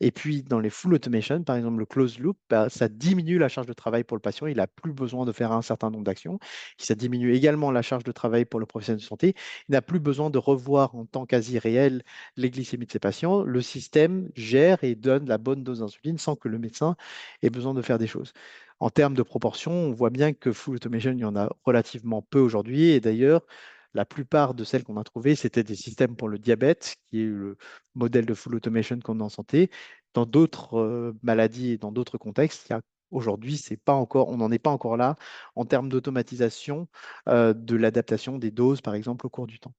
Et puis, dans les full automation, par exemple le closed loop, bah, ça diminue la charge de travail pour le patient. Il n'a plus besoin de faire un certain nombre d'actions. Ça diminue également la charge de travail pour le professionnel de santé. Il n'a plus besoin de revoir en temps quasi réel les glycémies de ses patients. Le système gère et donne la bonne dose d'insuline sans que le médecin ait besoin de faire des choses. En termes de proportion, on voit bien que full automation, il y en a relativement peu aujourd'hui. Et d'ailleurs, la plupart de celles qu'on a trouvées, c'était des systèmes pour le diabète, qui est le modèle de full automation qu'on a en santé. Dans d'autres maladies et dans d'autres contextes, aujourd'hui, c'est pas encore, on n'en est pas encore là en termes d'automatisation de l'adaptation des doses, par exemple, au cours du temps.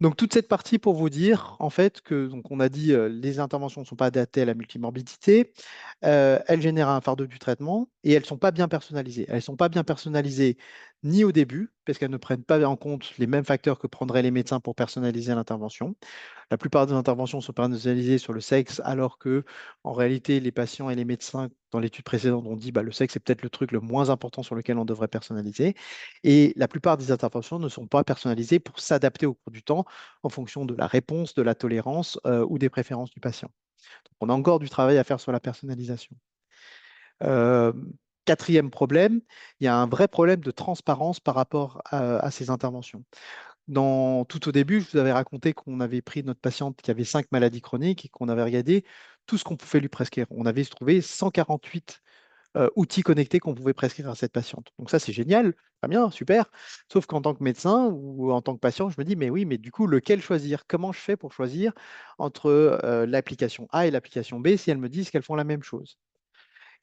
Donc toute cette partie pour vous dire en fait que donc on a dit les interventions ne sont pas adaptées à la multimorbidité, elles génèrent un fardeau du traitement et elles ne sont pas bien personnalisées. Elles ne sont pas bien personnalisées ni au début parce qu'elles ne prennent pas en compte les mêmes facteurs que prendraient les médecins pour personnaliser l'intervention. La plupart des interventions sont personnalisées sur le sexe, alors que, en réalité, les patients et les médecins, dans l'étude précédente, ont dit bah, le sexe est peut-être le truc le moins important sur lequel on devrait personnaliser. Et la plupart des interventions ne sont pas personnalisées pour s'adapter au cours du temps en fonction de la réponse, de la tolérance ou des préférences du patient. Donc, on a encore du travail à faire sur la personnalisation. Euh, Quatrième problème, il y a un vrai problème de transparence par rapport à ces interventions. Tout au début, je vous avais raconté qu'on avait pris notre patiente qui avait 5 maladies chroniques et qu'on avait regardé tout ce qu'on pouvait lui prescrire. On avait trouvé 148 outils connectés qu'on pouvait prescrire à cette patiente. Donc ça, c'est génial, très bien, super. Sauf qu'en tant que médecin ou en tant que patient, je me dis, mais oui, mais du coup, lequel choisir? Comment je fais pour choisir entre l'application A et l'application B si elles me disent qu'elles font la même chose?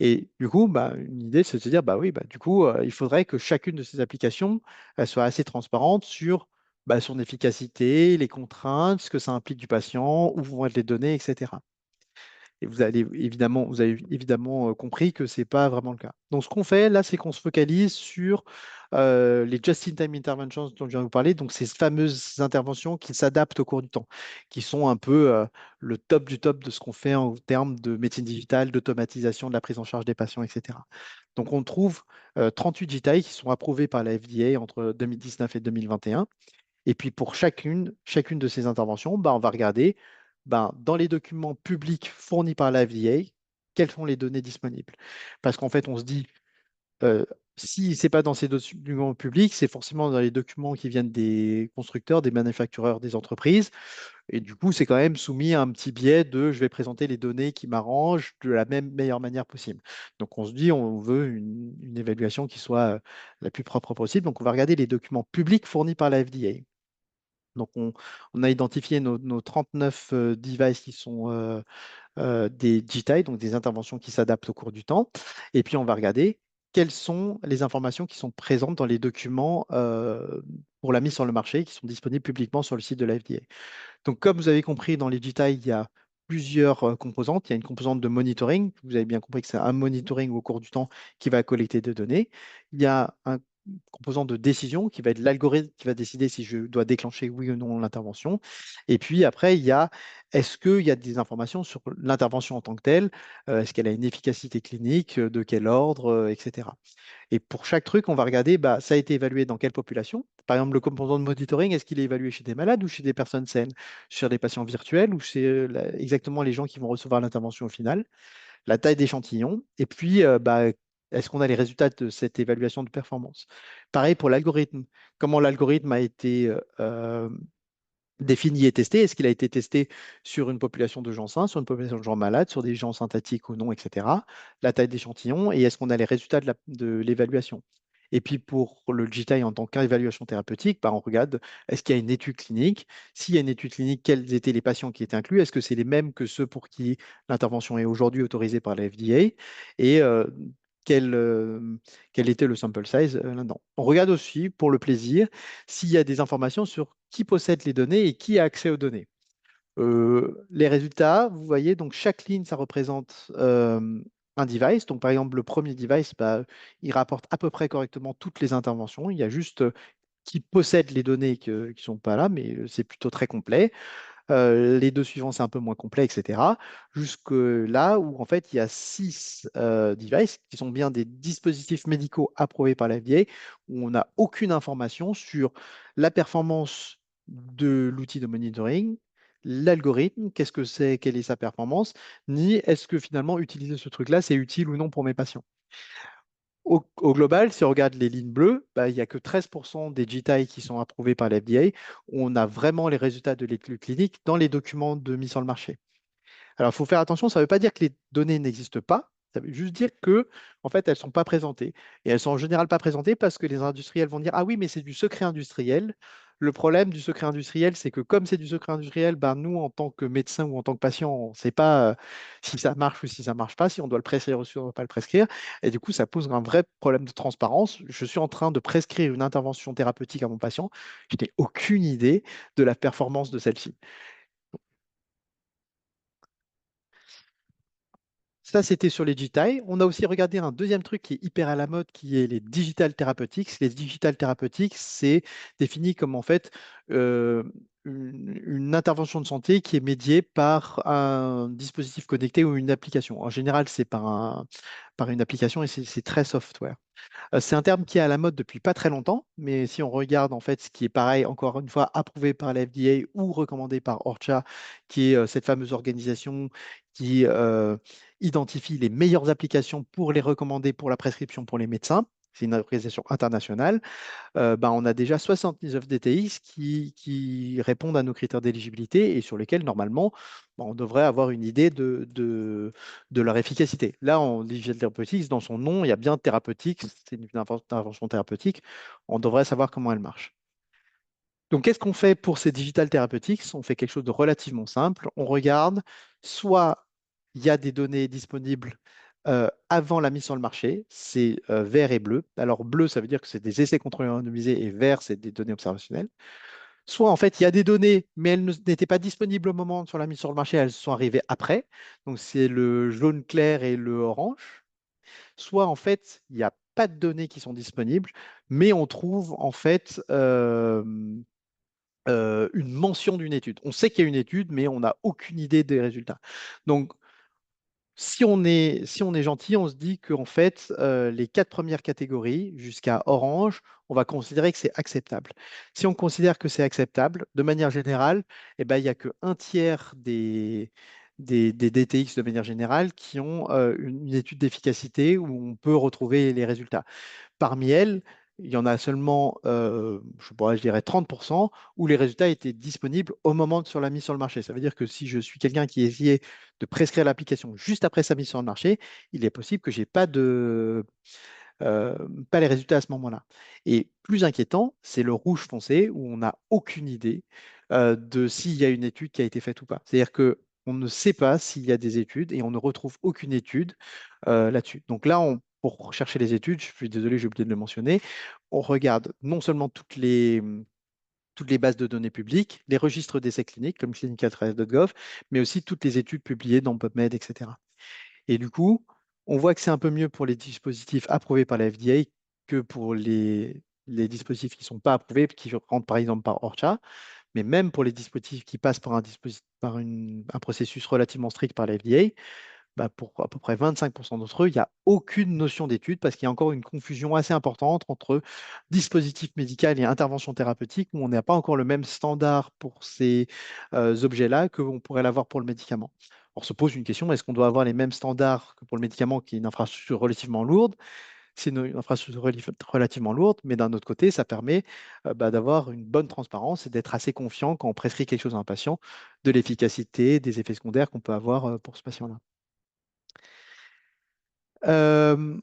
Et du coup, bah, une idée, c'est de se dire, bah oui, bah, du coup, il faudrait que chacune de ces applications soit assez transparente sur bah, son efficacité, les contraintes, ce que ça implique du patient, où vont être les données, etc. Et vous avez évidemment compris que ce n'est pas vraiment le cas. Donc, ce qu'on fait là, c'est qu'on se focalise sur les just-in-time interventions dont je viens de vous parler, donc ces fameuses interventions qui s'adaptent au cours du temps, qui sont un peu le top du top de ce qu'on fait en termes de médecine digitale, d'automatisation de la prise en charge des patients, etc. Donc, on trouve 38 GTI qui sont approuvés par la FDA entre 2019 et 2021. Et puis pour chacune de ces interventions, bah, on va regarder dans les documents publics fournis par la FDA, quelles sont les données disponibles. Parce qu'en fait, on se dit, euh, si ce n'est pas dans ces documents publics, c'est forcément dans les documents qui viennent des constructeurs, des manufactureurs, des entreprises. Et du coup, c'est quand même soumis à un petit biais de je vais présenter les données qui m'arrangent de la même meilleure manière possible. Donc on se dit, on veut une évaluation qui soit la plus propre possible. Donc on va regarder les documents publics fournis par la FDA. Donc, on a identifié nos 39 devices qui sont des GTI, donc des interventions qui s'adaptent au cours du temps. Et puis, on va regarder quelles sont les informations qui sont présentes dans les documents pour la mise sur le marché, qui sont disponibles publiquement sur le site de la FDA. Donc, comme vous avez compris, dans les GTI, il y a plusieurs composantes. Il y a une composante de monitoring. Vous avez bien compris que c'est un monitoring au cours du temps qui va collecter des données. Il y a un composant de décision qui va être l'algorithme qui va décider si je dois déclencher oui ou non l'intervention. Et puis après, il y a est-ce qu'il y a des informations sur l'intervention en tant que telle? Est-ce qu'elle a une efficacité clinique? De quel ordre? Etc. Et pour chaque truc, on va regarder, bah, ça a été évalué dans quelle population. Par exemple, le composant de monitoring, est-ce qu'il est évalué chez des malades ou chez des personnes saines, sur des patients virtuels ou chez exactement les gens qui vont recevoir l'intervention au final, la taille d'échantillon, et puis bah, est-ce qu'on a les résultats de cette évaluation de performance. Pareil pour l'algorithme. Comment l'algorithme a été défini et testé. Est-ce qu'il a été testé sur une population de gens sains, sur une population de gens malades, sur des gens synthétiques ou non, etc. La taille d'échantillon et est-ce qu'on a les résultats de l'évaluation. Et puis pour le GTI en tant qu'évaluation thérapeutique, bah, on regarde est-ce qu'il y a une étude clinique. S'il y a une étude clinique, quels étaient les patients qui étaient inclus? Est-ce que c'est les mêmes que ceux pour qui l'intervention est aujourd'hui autorisée par la FDA? Et quel était le sample size là-dedans. On regarde aussi, pour le plaisir, s'il y a des informations sur qui possède les données et qui a accès aux données. Les résultats, vous voyez, donc chaque ligne, ça représente un device. Donc, par exemple, le premier device, bah, il rapporte à peu près correctement toutes les interventions. Il y a juste qui possède les données qui ne sont pas là, mais c'est plutôt très complet. Les deux suivants, c'est un peu moins complet, etc. Jusque là où, en fait, il y a six devices qui sont bien des dispositifs médicaux approuvés par la FDA, où on n'a aucune information sur la performance de l'outil de monitoring, l'algorithme, qu'est-ce que c'est, quelle est sa performance, ni est-ce que finalement utiliser ce truc-là, c'est utile ou non pour mes patients. Au global, si on regarde les lignes bleues, bah, il n'y a que 13% des GTI qui sont approuvés par la FDA. On a vraiment les résultats de l'étude clinique dans les documents de mise sur le marché. Alors, il faut faire attention, ça ne veut pas dire que les données n'existent pas, ça veut juste dire que, en fait, elles ne sont pas présentées. Et elles sont en général pas présentées parce que les industriels vont dire, ah oui, mais c'est du secret industriel. Le problème du secret industriel, c'est que comme c'est du secret industriel, ben, nous, en tant que médecin ou en tant que patient, on ne sait pas si ça marche ou si ça ne marche pas, si on doit le prescrire ou si on ne doit pas le prescrire. Et du coup, ça pose un vrai problème de transparence. Je suis en train de prescrire une intervention thérapeutique à mon patient. Je n'ai aucune idée de la performance de celle-ci. Ça, c'était sur les digital. On a aussi regardé un deuxième truc qui est hyper à la mode, qui est les digital therapeutics. Les digital therapeutics, c'est défini comme en fait euh, une intervention de santé qui est médiée par un dispositif connecté ou une application. En général, c'est par une application et c'est très software. C'est un terme qui est à la mode depuis pas très longtemps, mais si on regarde en fait ce qui est pareil, encore une fois, approuvé par la FDA ou recommandé par ORCHA, qui est cette fameuse organisation qui identifie les meilleures applications pour les recommander pour la prescription pour les médecins. C'est une organisation internationale. Ben, on a déjà 79 DTX qui répondent à nos critères d'éligibilité et sur lesquels, normalement, ben, on devrait avoir une idée de leur efficacité. Là, en digital therapeutics, dans son nom, il y a bien thérapeutique, c'est une intervention thérapeutique. On devrait savoir comment elle marche. Donc, qu'est-ce qu'on fait pour ces digital therapeutics? On fait quelque chose de relativement simple. On regarde, soit il y a des données disponibles avant la mise sur le marché, c'est vert et bleu. Alors, bleu, ça veut dire que c'est des essais contrôlés randomisés et vert, c'est des données observationnelles. Soit, en fait, il y a des données, mais elles n'étaient pas disponibles au moment sur la mise sur le marché, elles sont arrivées après. Donc, c'est le jaune clair et le orange. Soit, en fait, il n'y a pas de données qui sont disponibles, mais on trouve, en fait, une mention d'une étude. On sait qu'il y a une étude, mais on n'a aucune idée des résultats. Donc, si on est gentil, on se dit qu'en fait, les quatre premières catégories, jusqu'à orange, on va considérer que c'est acceptable. Si on considère que c'est acceptable, de manière générale, eh ben, il n'y a qu'un tiers des DTX de manière générale qui ont une étude d'efficacité où on peut retrouver les résultats. Parmi elles, il y en a seulement, je sais pas, je dirais 30% où les résultats étaient disponibles au moment sur la mise sur le marché. Ça veut dire que si je suis quelqu'un qui essayait de prescrire l'application juste après sa mise sur le marché, il est possible que j'ai euh, pas les résultats à ce moment-là. Et plus inquiétant, c'est le rouge foncé où on n'a aucune idée de s'il y a une étude qui a été faite ou pas. C'est-à-dire que on ne sait pas s'il y a des études et on ne retrouve aucune étude là-dessus. Donc là, pour chercher les études, je suis désolé, j'ai oublié de le mentionner, on regarde non seulement toutes les bases de données publiques, les registres d'essais cliniques comme clinicaltrials.gov, mais aussi toutes les études publiées dans PubMed, etc. Et du coup, on voit que c'est un peu mieux pour les dispositifs approuvés par la FDA que pour les dispositifs qui ne sont pas approuvés, qui rentrent par exemple par ORCHA. Mais même pour les dispositifs qui passent par un processus relativement strict par la FDA, bah, pour à peu près 25% d'entre eux, il n'y a aucune notion d'étude parce qu'il y a encore une confusion assez importante entre dispositif médical et intervention thérapeutique où on n'a pas encore le même standard pour ces objets-là que on pourrait l'avoir pour le médicament. On se pose une question, est-ce qu'on doit avoir les mêmes standards que pour le médicament qui est une infrastructure relativement lourde? C'est une infrastructure relativement lourde, mais d'un autre côté, ça permet bah, d'avoir une bonne transparence et d'être assez confiant quand on prescrit quelque chose à un patient, de l'efficacité, des effets secondaires qu'on peut avoir pour ce patient-là. Euh,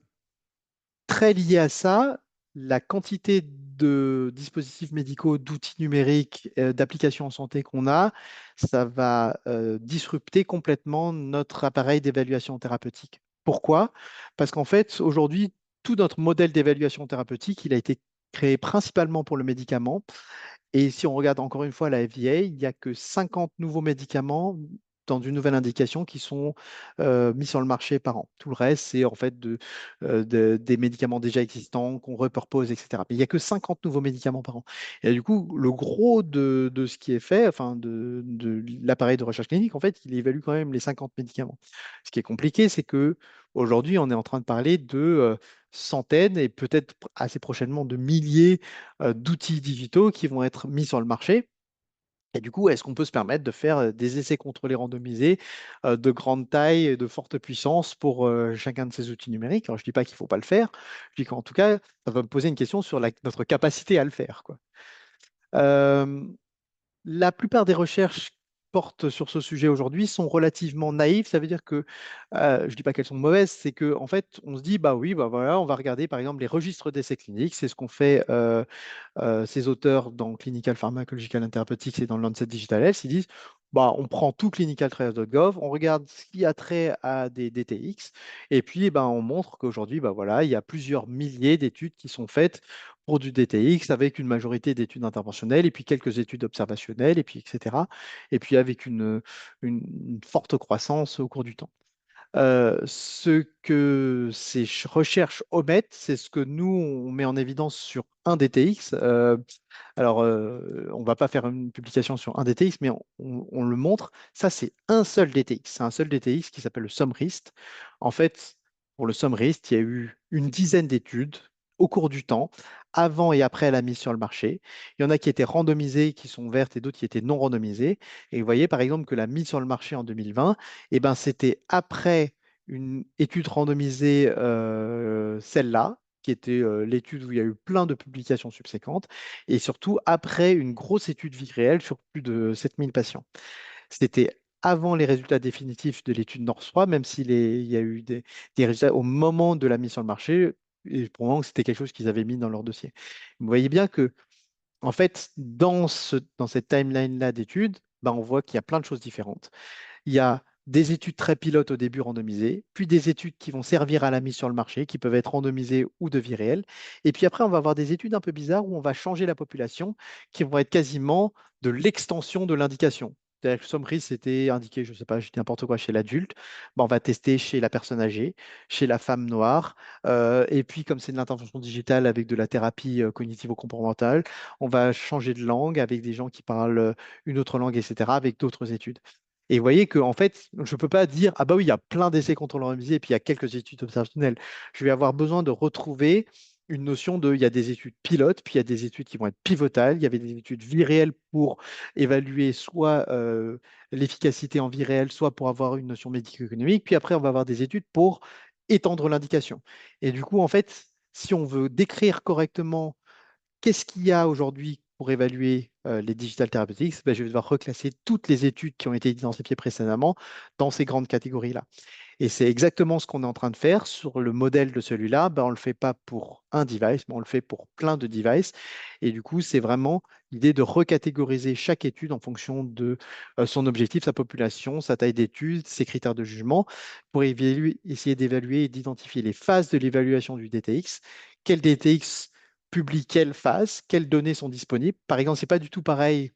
Très lié à ça, la quantité de dispositifs médicaux, d'outils numériques, d'applications en santé qu'on a, ça va disrupter complètement notre appareil d'évaluation thérapeutique. Pourquoi? Parce qu'en fait, aujourd'hui, tout notre modèle d'évaluation thérapeutique, il a été créé principalement pour le médicament. Et si on regarde encore une fois la FDA, il n'y a que 50 nouveaux médicaments dans une nouvelle indication qui sont mis sur le marché par an. Tout le reste, c'est en fait des médicaments déjà existants qu'on repurpose, etc. Mais il n'y a que 50 nouveaux médicaments par an. Et du coup, le gros de ce qui est fait, enfin de l'appareil de recherche clinique, en fait, il évalue quand même les 50 médicaments. Ce qui est compliqué, c'est que aujourd'hui, on est en train de parler de centaines et peut-être assez prochainement de milliers d'outils digitaux qui vont être mis sur le marché. Et du coup, est-ce qu'on peut se permettre de faire des essais contrôlés randomisés de grande taille et de forte puissance pour chacun de ces outils numériques? Alors, je ne dis pas qu'il ne faut pas le faire, je dis qu'en tout cas, ça va me poser une question sur notre capacité à le faire, quoi. Euh, la plupart des recherches qui portent sur ce sujet aujourd'hui sont relativement naïves. Ça veut dire que, je ne dis pas qu'elles sont mauvaises, c'est que en fait, on se dit, bah oui, bah voilà, on va regarder par exemple les registres d'essais cliniques. C'est ce qu'ont fait ces auteurs dans Clinical Pharmacological and Therapeutics et dans le Lancet Digital Health. Ils disent, bah, on prend tout clinicaltrials.gov, on regarde ce qui a trait à des DTX, et puis eh ben, on montre qu'aujourd'hui, bah, voilà, il y a plusieurs milliers d'études qui sont faites pour du DTX, avec une majorité d'études interventionnelles, et puis quelques études observationnelles, et puis etc. Et puis avec une forte croissance au cours du temps. Ce que ces recherches omettent, c'est ce que nous, on met en évidence sur un DTX. On ne va pas faire une publication sur un DTX, mais on le montre. Ça, c'est un seul DTX. C'est un seul DTX qui s'appelle le SUMRIST. En fait, pour le SUMRIST, il y a eu une dizaine d'études au cours du temps, avant et après la mise sur le marché. Il y en a qui étaient randomisées, qui sont vertes, et d'autres qui étaient non randomisées. Et vous voyez, par exemple, que la mise sur le marché en 2020, eh ben, c'était après une étude randomisée, celle-là, qui était l'étude où il y a eu plein de publications subséquentes et surtout après une grosse étude vie réelle sur plus de 7000 patients. C'était avant les résultats définitifs de l'étude North 3, même il y a eu des résultats au moment de la mise sur le marché, et pour le moment, c'était quelque chose qu'ils avaient mis dans leur dossier. Vous voyez bien que, en fait, dans cette timeline-là d'études, ben, on voit qu'il y a plein de choses différentes. Il y a des études très pilotes au début randomisées, puis des études qui vont servir à la mise sur le marché, qui peuvent être randomisées ou de vie réelle. Et puis après, on va avoir des études un peu bizarres où on va changer la population, qui vont être quasiment de l'extension de l'indication. C'est-à-dire que Somris c'était indiqué, je ne sais pas, je dis n'importe quoi, chez l'adulte. Ben, on va tester chez la personne âgée, chez la femme noire. Et puis, comme c'est de l'intervention digitale avec de la thérapie cognitivo-comportementale, on va changer de langue avec des gens qui parlent une autre langue, etc., avec d'autres études. Et vous voyez que, en fait, je ne peux pas dire, ah bah oui, il y a plein d'essais contrôlés randomisés et puis il y a quelques études observationnelles. Je vais avoir besoin de retrouver une notion de, il y a des études pilotes, puis il y a des études qui vont être pivotales, il y avait des études vie réelle pour évaluer soit l'efficacité en vie réelle, soit pour avoir une notion médico-économique, puis après on va avoir des études pour étendre l'indication. Et du coup, en fait, si on veut décrire correctement qu'est-ce qu'il y a aujourd'hui pour évaluer les digital therapeutics? Ben, je vais devoir reclasser toutes les études qui ont été identifiées précédemment dans ces grandes catégories-là. Et c'est exactement ce qu'on est en train de faire sur le modèle de celui-là. Ben, on ne le fait pas pour un device, mais on le fait pour plein de devices. Et du coup, c'est vraiment l'idée de recatégoriser chaque étude en fonction de son objectif, sa population, sa taille d'étude, ses critères de jugement, pour essayer d'évaluer et d'identifier les phases de l'évaluation du DTX. Quel DTX publie quelle phase, quelles données sont disponibles. Par exemple, c'est pas du tout pareil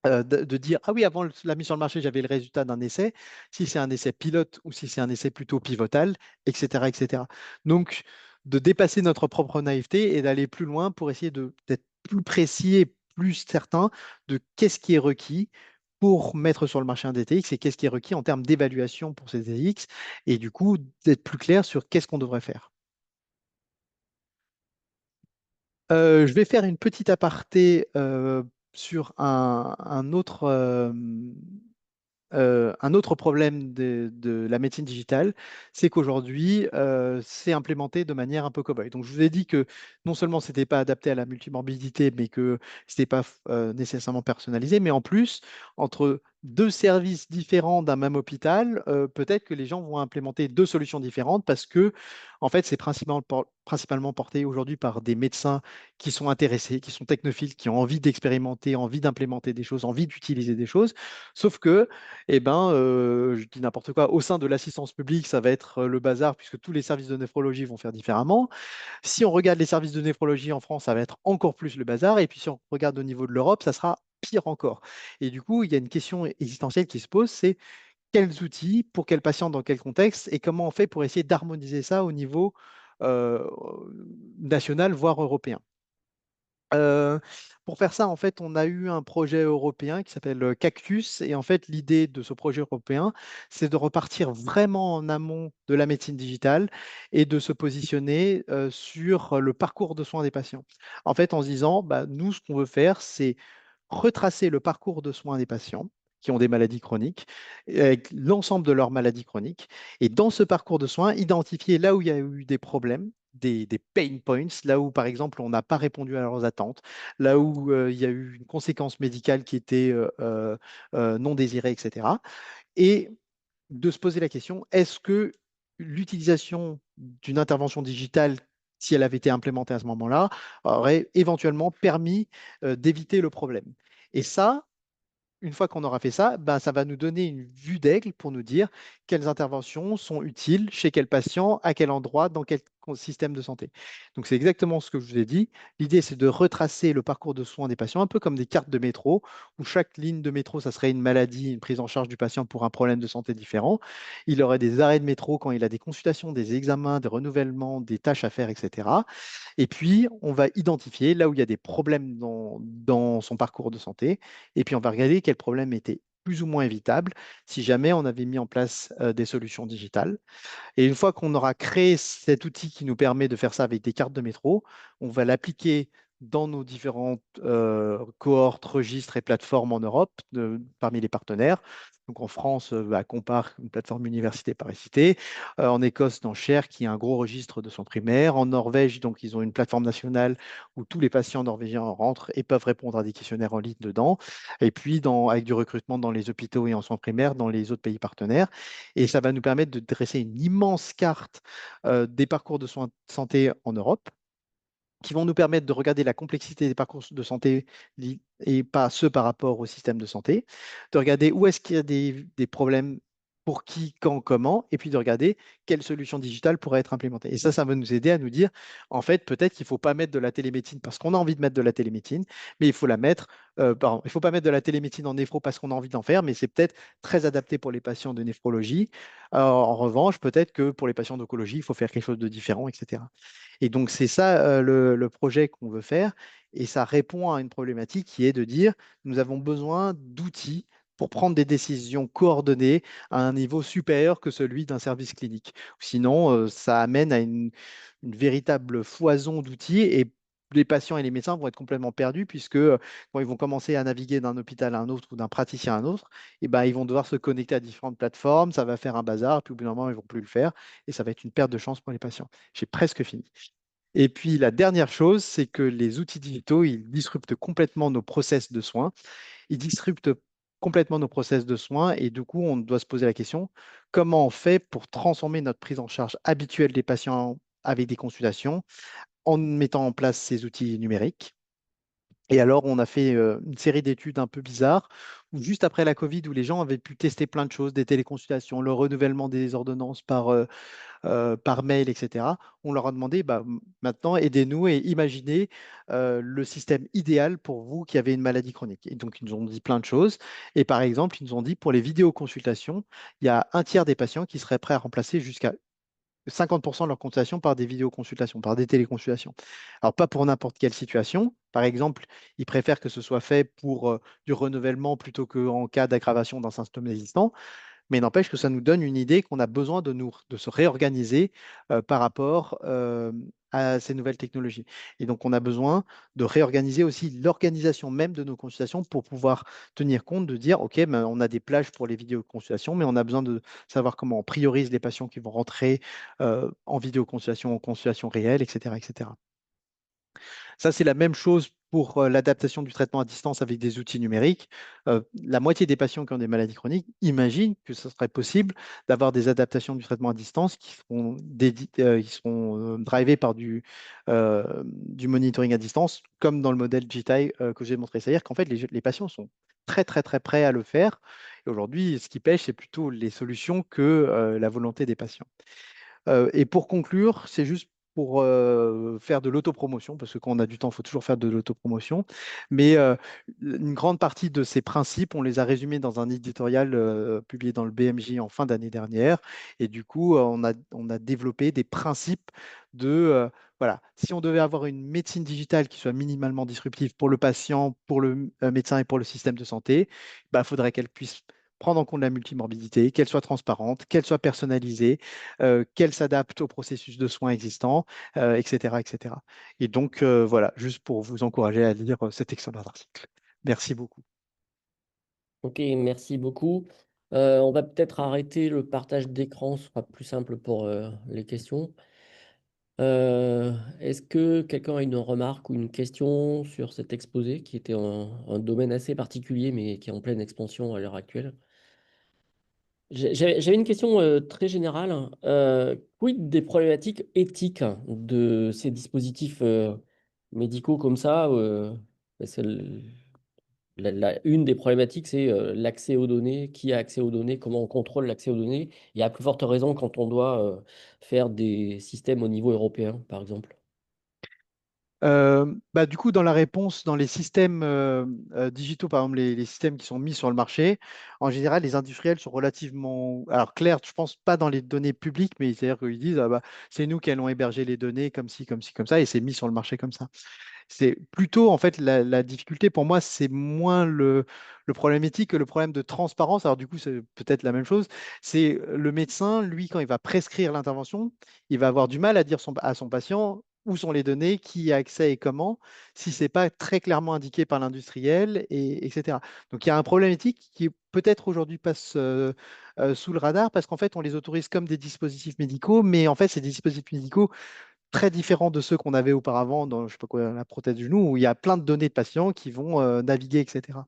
de dire, ah oui, avant la mise sur le marché, j'avais le résultat d'un essai, si c'est un essai pilote ou si c'est un essai plutôt pivotal, etc., etc. Donc, de dépasser notre propre naïveté et d'aller plus loin pour essayer d'être plus précis et plus certain de qu'est-ce qui est requis pour mettre sur le marché un DTX et qu'est-ce qui est requis en termes d'évaluation pour ces DTX, et du coup, d'être plus clair sur qu'est-ce qu'on devrait faire. Je vais faire une petite aparté sur un autre problème de la médecine digitale, c'est qu'aujourd'hui, c'est implémenté de manière un peu cow-boy. Donc, je vous ai dit que non seulement ce n'était pas adapté à la multimorbidité, mais que ce n'était pas nécessairement personnalisé, mais en plus, entre deux services différents d'un même hôpital, peut-être que les gens vont implémenter deux solutions différentes parce que, en fait, c'est principalement porté aujourd'hui par des médecins qui sont intéressés, qui sont technophiles, qui ont envie d'expérimenter, envie d'implémenter des choses, envie d'utiliser des choses. Sauf que, eh ben, je dis n'importe quoi, au sein de l'assistance publique, ça va être le bazar puisque tous les services de néphrologie vont faire différemment. Si on regarde les services de néphrologie en France, ça va être encore plus le bazar. Et puis si on regarde au niveau de l'Europe, ça sera pire encore. Et du coup, il y a une question existentielle qui se pose, c'est quels outils, pour quels patients, dans quel contexte, et comment on fait pour essayer d'harmoniser ça au niveau euh, national, voire européen. Euh, pour faire ça, en fait, on a eu un projet européen qui s'appelle Cactus. Et en fait, l'idée de ce projet européen, c'est de repartir vraiment en amont de la médecine digitale et de se positionner sur le parcours de soins des patients. En fait, en se disant, bah, nous, ce qu'on veut faire, c'est retracer le parcours de soins des patients qui ont des maladies chroniques, avec l'ensemble de leurs maladies chroniques. Et dans ce parcours de soins, identifier là où il y a eu des problèmes, des pain points, là où, par exemple, on n'a pas répondu à leurs attentes, là où il y a eu une conséquence médicale qui était non désirée, etc. Et de se poser la question, est-ce que l'utilisation d'une intervention digitale, si elle avait été implémentée à ce moment-là, aurait éventuellement permis d'éviter le problème? Et ça, une fois qu'on aura fait ça, ben, ça va nous donner une vue d'aigle pour nous dire quelles interventions sont utiles chez quel patient, à quel endroit, dans quel système de santé. Donc c'est exactement ce que je vous ai dit. L'idée, c'est de retracer le parcours de soins des patients, un peu comme des cartes de métro, où chaque ligne de métro, ça serait une maladie, une prise en charge du patient pour un problème de santé différent. Il aurait des arrêts de métro quand il a des consultations, des examens, des renouvellements, des tâches à faire, etc. Et puis, on va identifier là où il y a des problèmes dans son parcours de santé. Et puis, on va regarder quels problèmes étaient plus ou moins évitables si jamais on avait mis en place des solutions digitales. Et une fois qu'on aura créé cet outil qui nous permet de faire ça avec des cartes de métro, on va l'appliquer dans nos différentes cohortes, registres et plateformes en Europe, parmi les partenaires. Donc en France, bah, Compare, une plateforme université Paris-Cité. En Écosse, dans Cher, qui a un gros registre de soins primaires. En Norvège, donc ils ont une plateforme nationale où tous les patients norvégiens rentrent et peuvent répondre à des questionnaires en ligne dedans. Et puis avec du recrutement dans les hôpitaux et en soins primaires dans les autres pays partenaires. Et ça va nous permettre de dresser une immense carte des parcours de soins de santé en Europe, qui vont nous permettre de regarder la complexité des parcours de santé et pas ceux par rapport au système de santé, de regarder où est-ce qu'il y a des problèmes, pour qui, quand, comment, et puis de regarder quelle solution digitale pourrait être implémentée. Et ça va nous aider à nous dire, en fait, peut-être qu'il ne faut pas mettre de la télémédecine parce qu'on a envie de mettre de la télémédecine, mais il faut la mettre, pardon, il ne faut pas mettre de la télémédecine en néphro parce qu'on a envie d'en faire, mais c'est peut-être très adapté pour les patients de néphrologie. En revanche, peut-être que pour les patients d'oncologie, il faut faire quelque chose de différent, etc. Et donc, c'est ça le projet qu'on veut faire. Et ça répond à une problématique qui est de dire, nous avons besoin d'outils pour prendre des décisions coordonnées à un niveau supérieur que celui d'un service clinique. Sinon, ça amène à une véritable foison d'outils et les patients et les médecins vont être complètement perdus puisque quand ils vont commencer à naviguer d'un hôpital à un autre ou d'un praticien à un autre, eh ben, ils vont devoir se connecter à différentes plateformes, ça va faire un bazar, puis au bout d'un moment, ils ne vont plus le faire et ça va être une perte de chance pour les patients. J'ai presque fini. Et puis la dernière chose, c'est que les outils digitaux, ils disruptent complètement nos process de soins. Ils disruptent complètement nos process de soins et du coup, on doit se poser la question, comment on fait pour transformer notre prise en charge habituelle des patients avec des consultations en mettant en place ces outils numériques? Et alors, on a fait une série d'études un peu bizarres, où juste après la Covid, où les gens avaient pu tester plein de choses, des téléconsultations, le renouvellement des ordonnances par mail, etc. On leur a demandé, bah, maintenant, aidez-nous et imaginez le système idéal pour vous qui avez une maladie chronique. Et donc, ils nous ont dit plein de choses. Et par exemple, ils nous ont dit, pour les vidéoconsultations, il y a un tiers des patients qui seraient prêts à remplacer jusqu'à 50% de leur consultation par des vidéoconsultations, par des téléconsultations. Alors, pas pour n'importe quelle situation. Par exemple, ils préfèrent que ce soit fait pour du renouvellement plutôt qu'en cas d'aggravation d'un symptôme existant. Mais n'empêche que ça nous donne une idée qu'on a besoin de se réorganiser par rapport à ces nouvelles technologies. Et donc, on a besoin de réorganiser aussi l'organisation même de nos consultations pour pouvoir tenir compte de dire, OK, ben, on a des plages pour les vidéoconsultations, mais on a besoin de savoir comment on priorise les patients qui vont rentrer en vidéoconsultation, en consultation réelle, etc., etc. Ça, c'est la même chose pour l'adaptation du traitement à distance avec des outils numériques. La moitié des patients qui ont des maladies chroniques imaginent que ce serait possible d'avoir des adaptations du traitement à distance qui seront drivées par du monitoring à distance, comme dans le modèle GTI que j'ai montré. C'est-à-dire qu'en fait, les patients sont très, très, très prêts à le faire. Et aujourd'hui, ce qui pêche, c'est plutôt les solutions que la volonté des patients. Et pour conclure, c'est juste pour faire de l'autopromotion, parce que quand on a du temps, il faut toujours faire de l'autopromotion. Mais une grande partie de ces principes, on les a résumés dans un éditorial publié dans le BMJ en fin d'année dernière. Et du coup, on a développé des principes voilà, si on devait avoir une médecine digitale qui soit minimalement disruptive pour le patient, pour le médecin et pour le système de santé, il faudrait qu'elle puisse prendre en compte la multimorbidité, qu'elle soit transparente, qu'elle soit personnalisée, qu'elle s'adapte au processus de soins existants, etc., etc. Et donc, voilà, juste pour vous encourager à lire cet excellent article. Merci beaucoup.
Ok, merci beaucoup. On va peut-être arrêter le partage d'écran, ce sera plus simple pour les questions. Est-ce que quelqu'un a une remarque ou une question sur cet exposé qui était un domaine assez particulier mais qui est en pleine expansion à l'heure actuelle? J'avais une question très générale. Quid des problématiques éthiques de ces dispositifs médicaux comme ça? Bah, une des problématiques, c'est l'accès aux données, qui a accès aux données, comment on contrôle l'accès aux données, et à plus forte raison quand on doit faire des systèmes au niveau européen, par exemple.
Du coup, dans la réponse, dans les systèmes digitaux, par exemple, les systèmes qui sont mis sur le marché, en général, les industriels sont relativement, alors clairs, je pense pas dans les données publiques, mais c'est-à-dire qu'ils disent, ah bah, c'est nous qui allons héberger les données comme ci, comme ci, comme ça, et c'est mis sur le marché comme ça. C'est plutôt, en fait, la difficulté pour moi, c'est moins le problème éthique que le problème de transparence. Alors, du coup, c'est peut-être la même chose. C'est le médecin, lui, quand il va prescrire l'intervention, il va avoir du mal à dire à son patient où sont les données, qui y a accès et comment, si c'est pas très clairement indiqué par l'industriel, etc. Donc, il y a un problème éthique qui peut-être aujourd'hui passe sous le radar parce qu'en fait, on les autorise comme des dispositifs médicaux, mais en fait, c'est des dispositifs médicaux très différents de ceux qu'on avait auparavant dans, je sais pas quoi, la prothèse du genou, où il y a plein de données de patients qui vont naviguer, etc.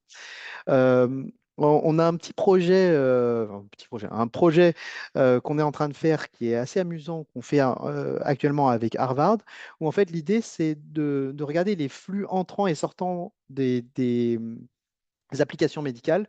Euh, on a un petit projet, un projet qu'on est en train de faire qui est assez amusant, qu'on fait actuellement avec Harvard, où en fait l'idée c'est de regarder les flux entrants et sortants des applications médicales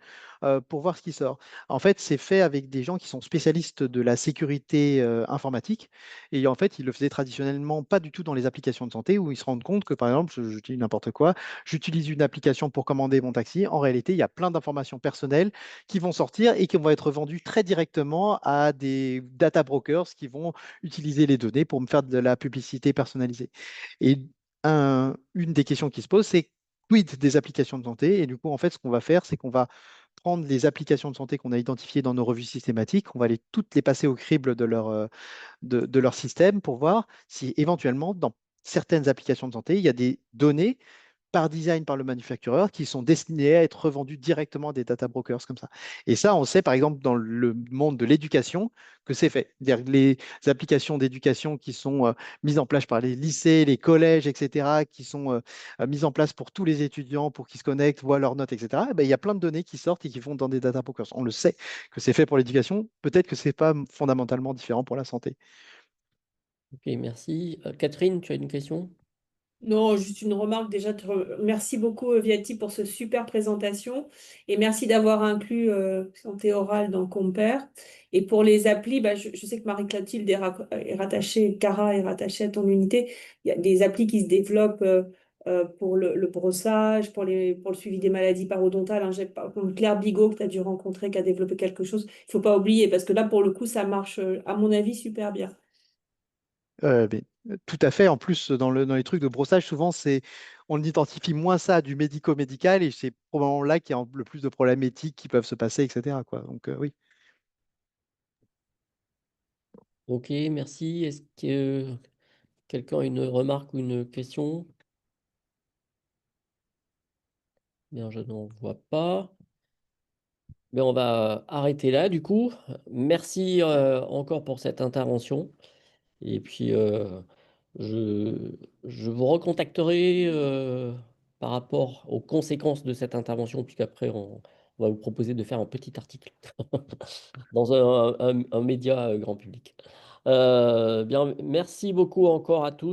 pour voir ce qui sort. En fait, c'est fait avec des gens qui sont spécialistes de la sécurité informatique et en fait, ils le faisaient traditionnellement pas du tout dans les applications de santé où ils se rendent compte que, par exemple, je dis n'importe quoi, j'utilise une application pour commander mon taxi. En réalité, il y a plein d'informations personnelles qui vont sortir et qui vont être vendues très directement à des data brokers qui vont utiliser les données pour me faire de la publicité personnalisée. Et une des questions qui se pose, c'est quid des applications de santé. Et du coup, en fait, ce qu'on va faire, c'est qu'on va prendre les applications de santé qu'on a identifiées dans nos revues systématiques, on va toutes les passer au crible de leur système pour voir si éventuellement, dans certaines applications de santé, il y a des données par design par le manufactureur qui sont destinés à être revendus directement à des data brokers comme ça. Et ça, on sait par exemple dans le monde de l'éducation que c'est fait. C'est-à-dire que les applications d'éducation qui sont mises en place par les lycées, les collèges, etc., qui sont mises en place pour tous les étudiants, pour qu'ils se connectent, voient leurs notes, etc., il y a plein de données qui sortent et qui vont dans des data brokers. On le sait que c'est fait pour l'éducation, peut-être que ce n'est pas fondamentalement différent pour la santé.
Ok, merci. Catherine, tu as une question?
Non, juste une remarque déjà. Merci beaucoup, Viati, pour cette super présentation et merci d'avoir inclus santé orale dans Compare. Et pour les applis, je sais que Marie-Clotilde est rattachée, Cara est rattachée à ton unité. Il y a des applis qui se développent pour le brossage, pour le suivi des maladies parodontales, hein. J'ai par contre Claire Bigot que tu as dû rencontrer, qui a développé quelque chose. Il faut pas oublier parce que là, pour le coup, ça marche, à mon avis, super bien.
Tout à fait. En plus, dans les trucs de brossage, souvent, on identifie moins ça à du médico-médical et c'est probablement là qu'il y a le plus de problèmes éthiques qui peuvent se passer, etc., quoi. Donc, oui.
Ok, merci. Est-ce que quelqu'un a une remarque ou une question? Bien, je n'en vois pas. Mais on va arrêter là, du coup. Merci encore pour cette intervention. Et puis, je vous recontacterai par rapport aux conséquences de cette intervention, puisqu'après, on va vous proposer de faire un petit article dans un média grand public. Bien, merci beaucoup encore à tous.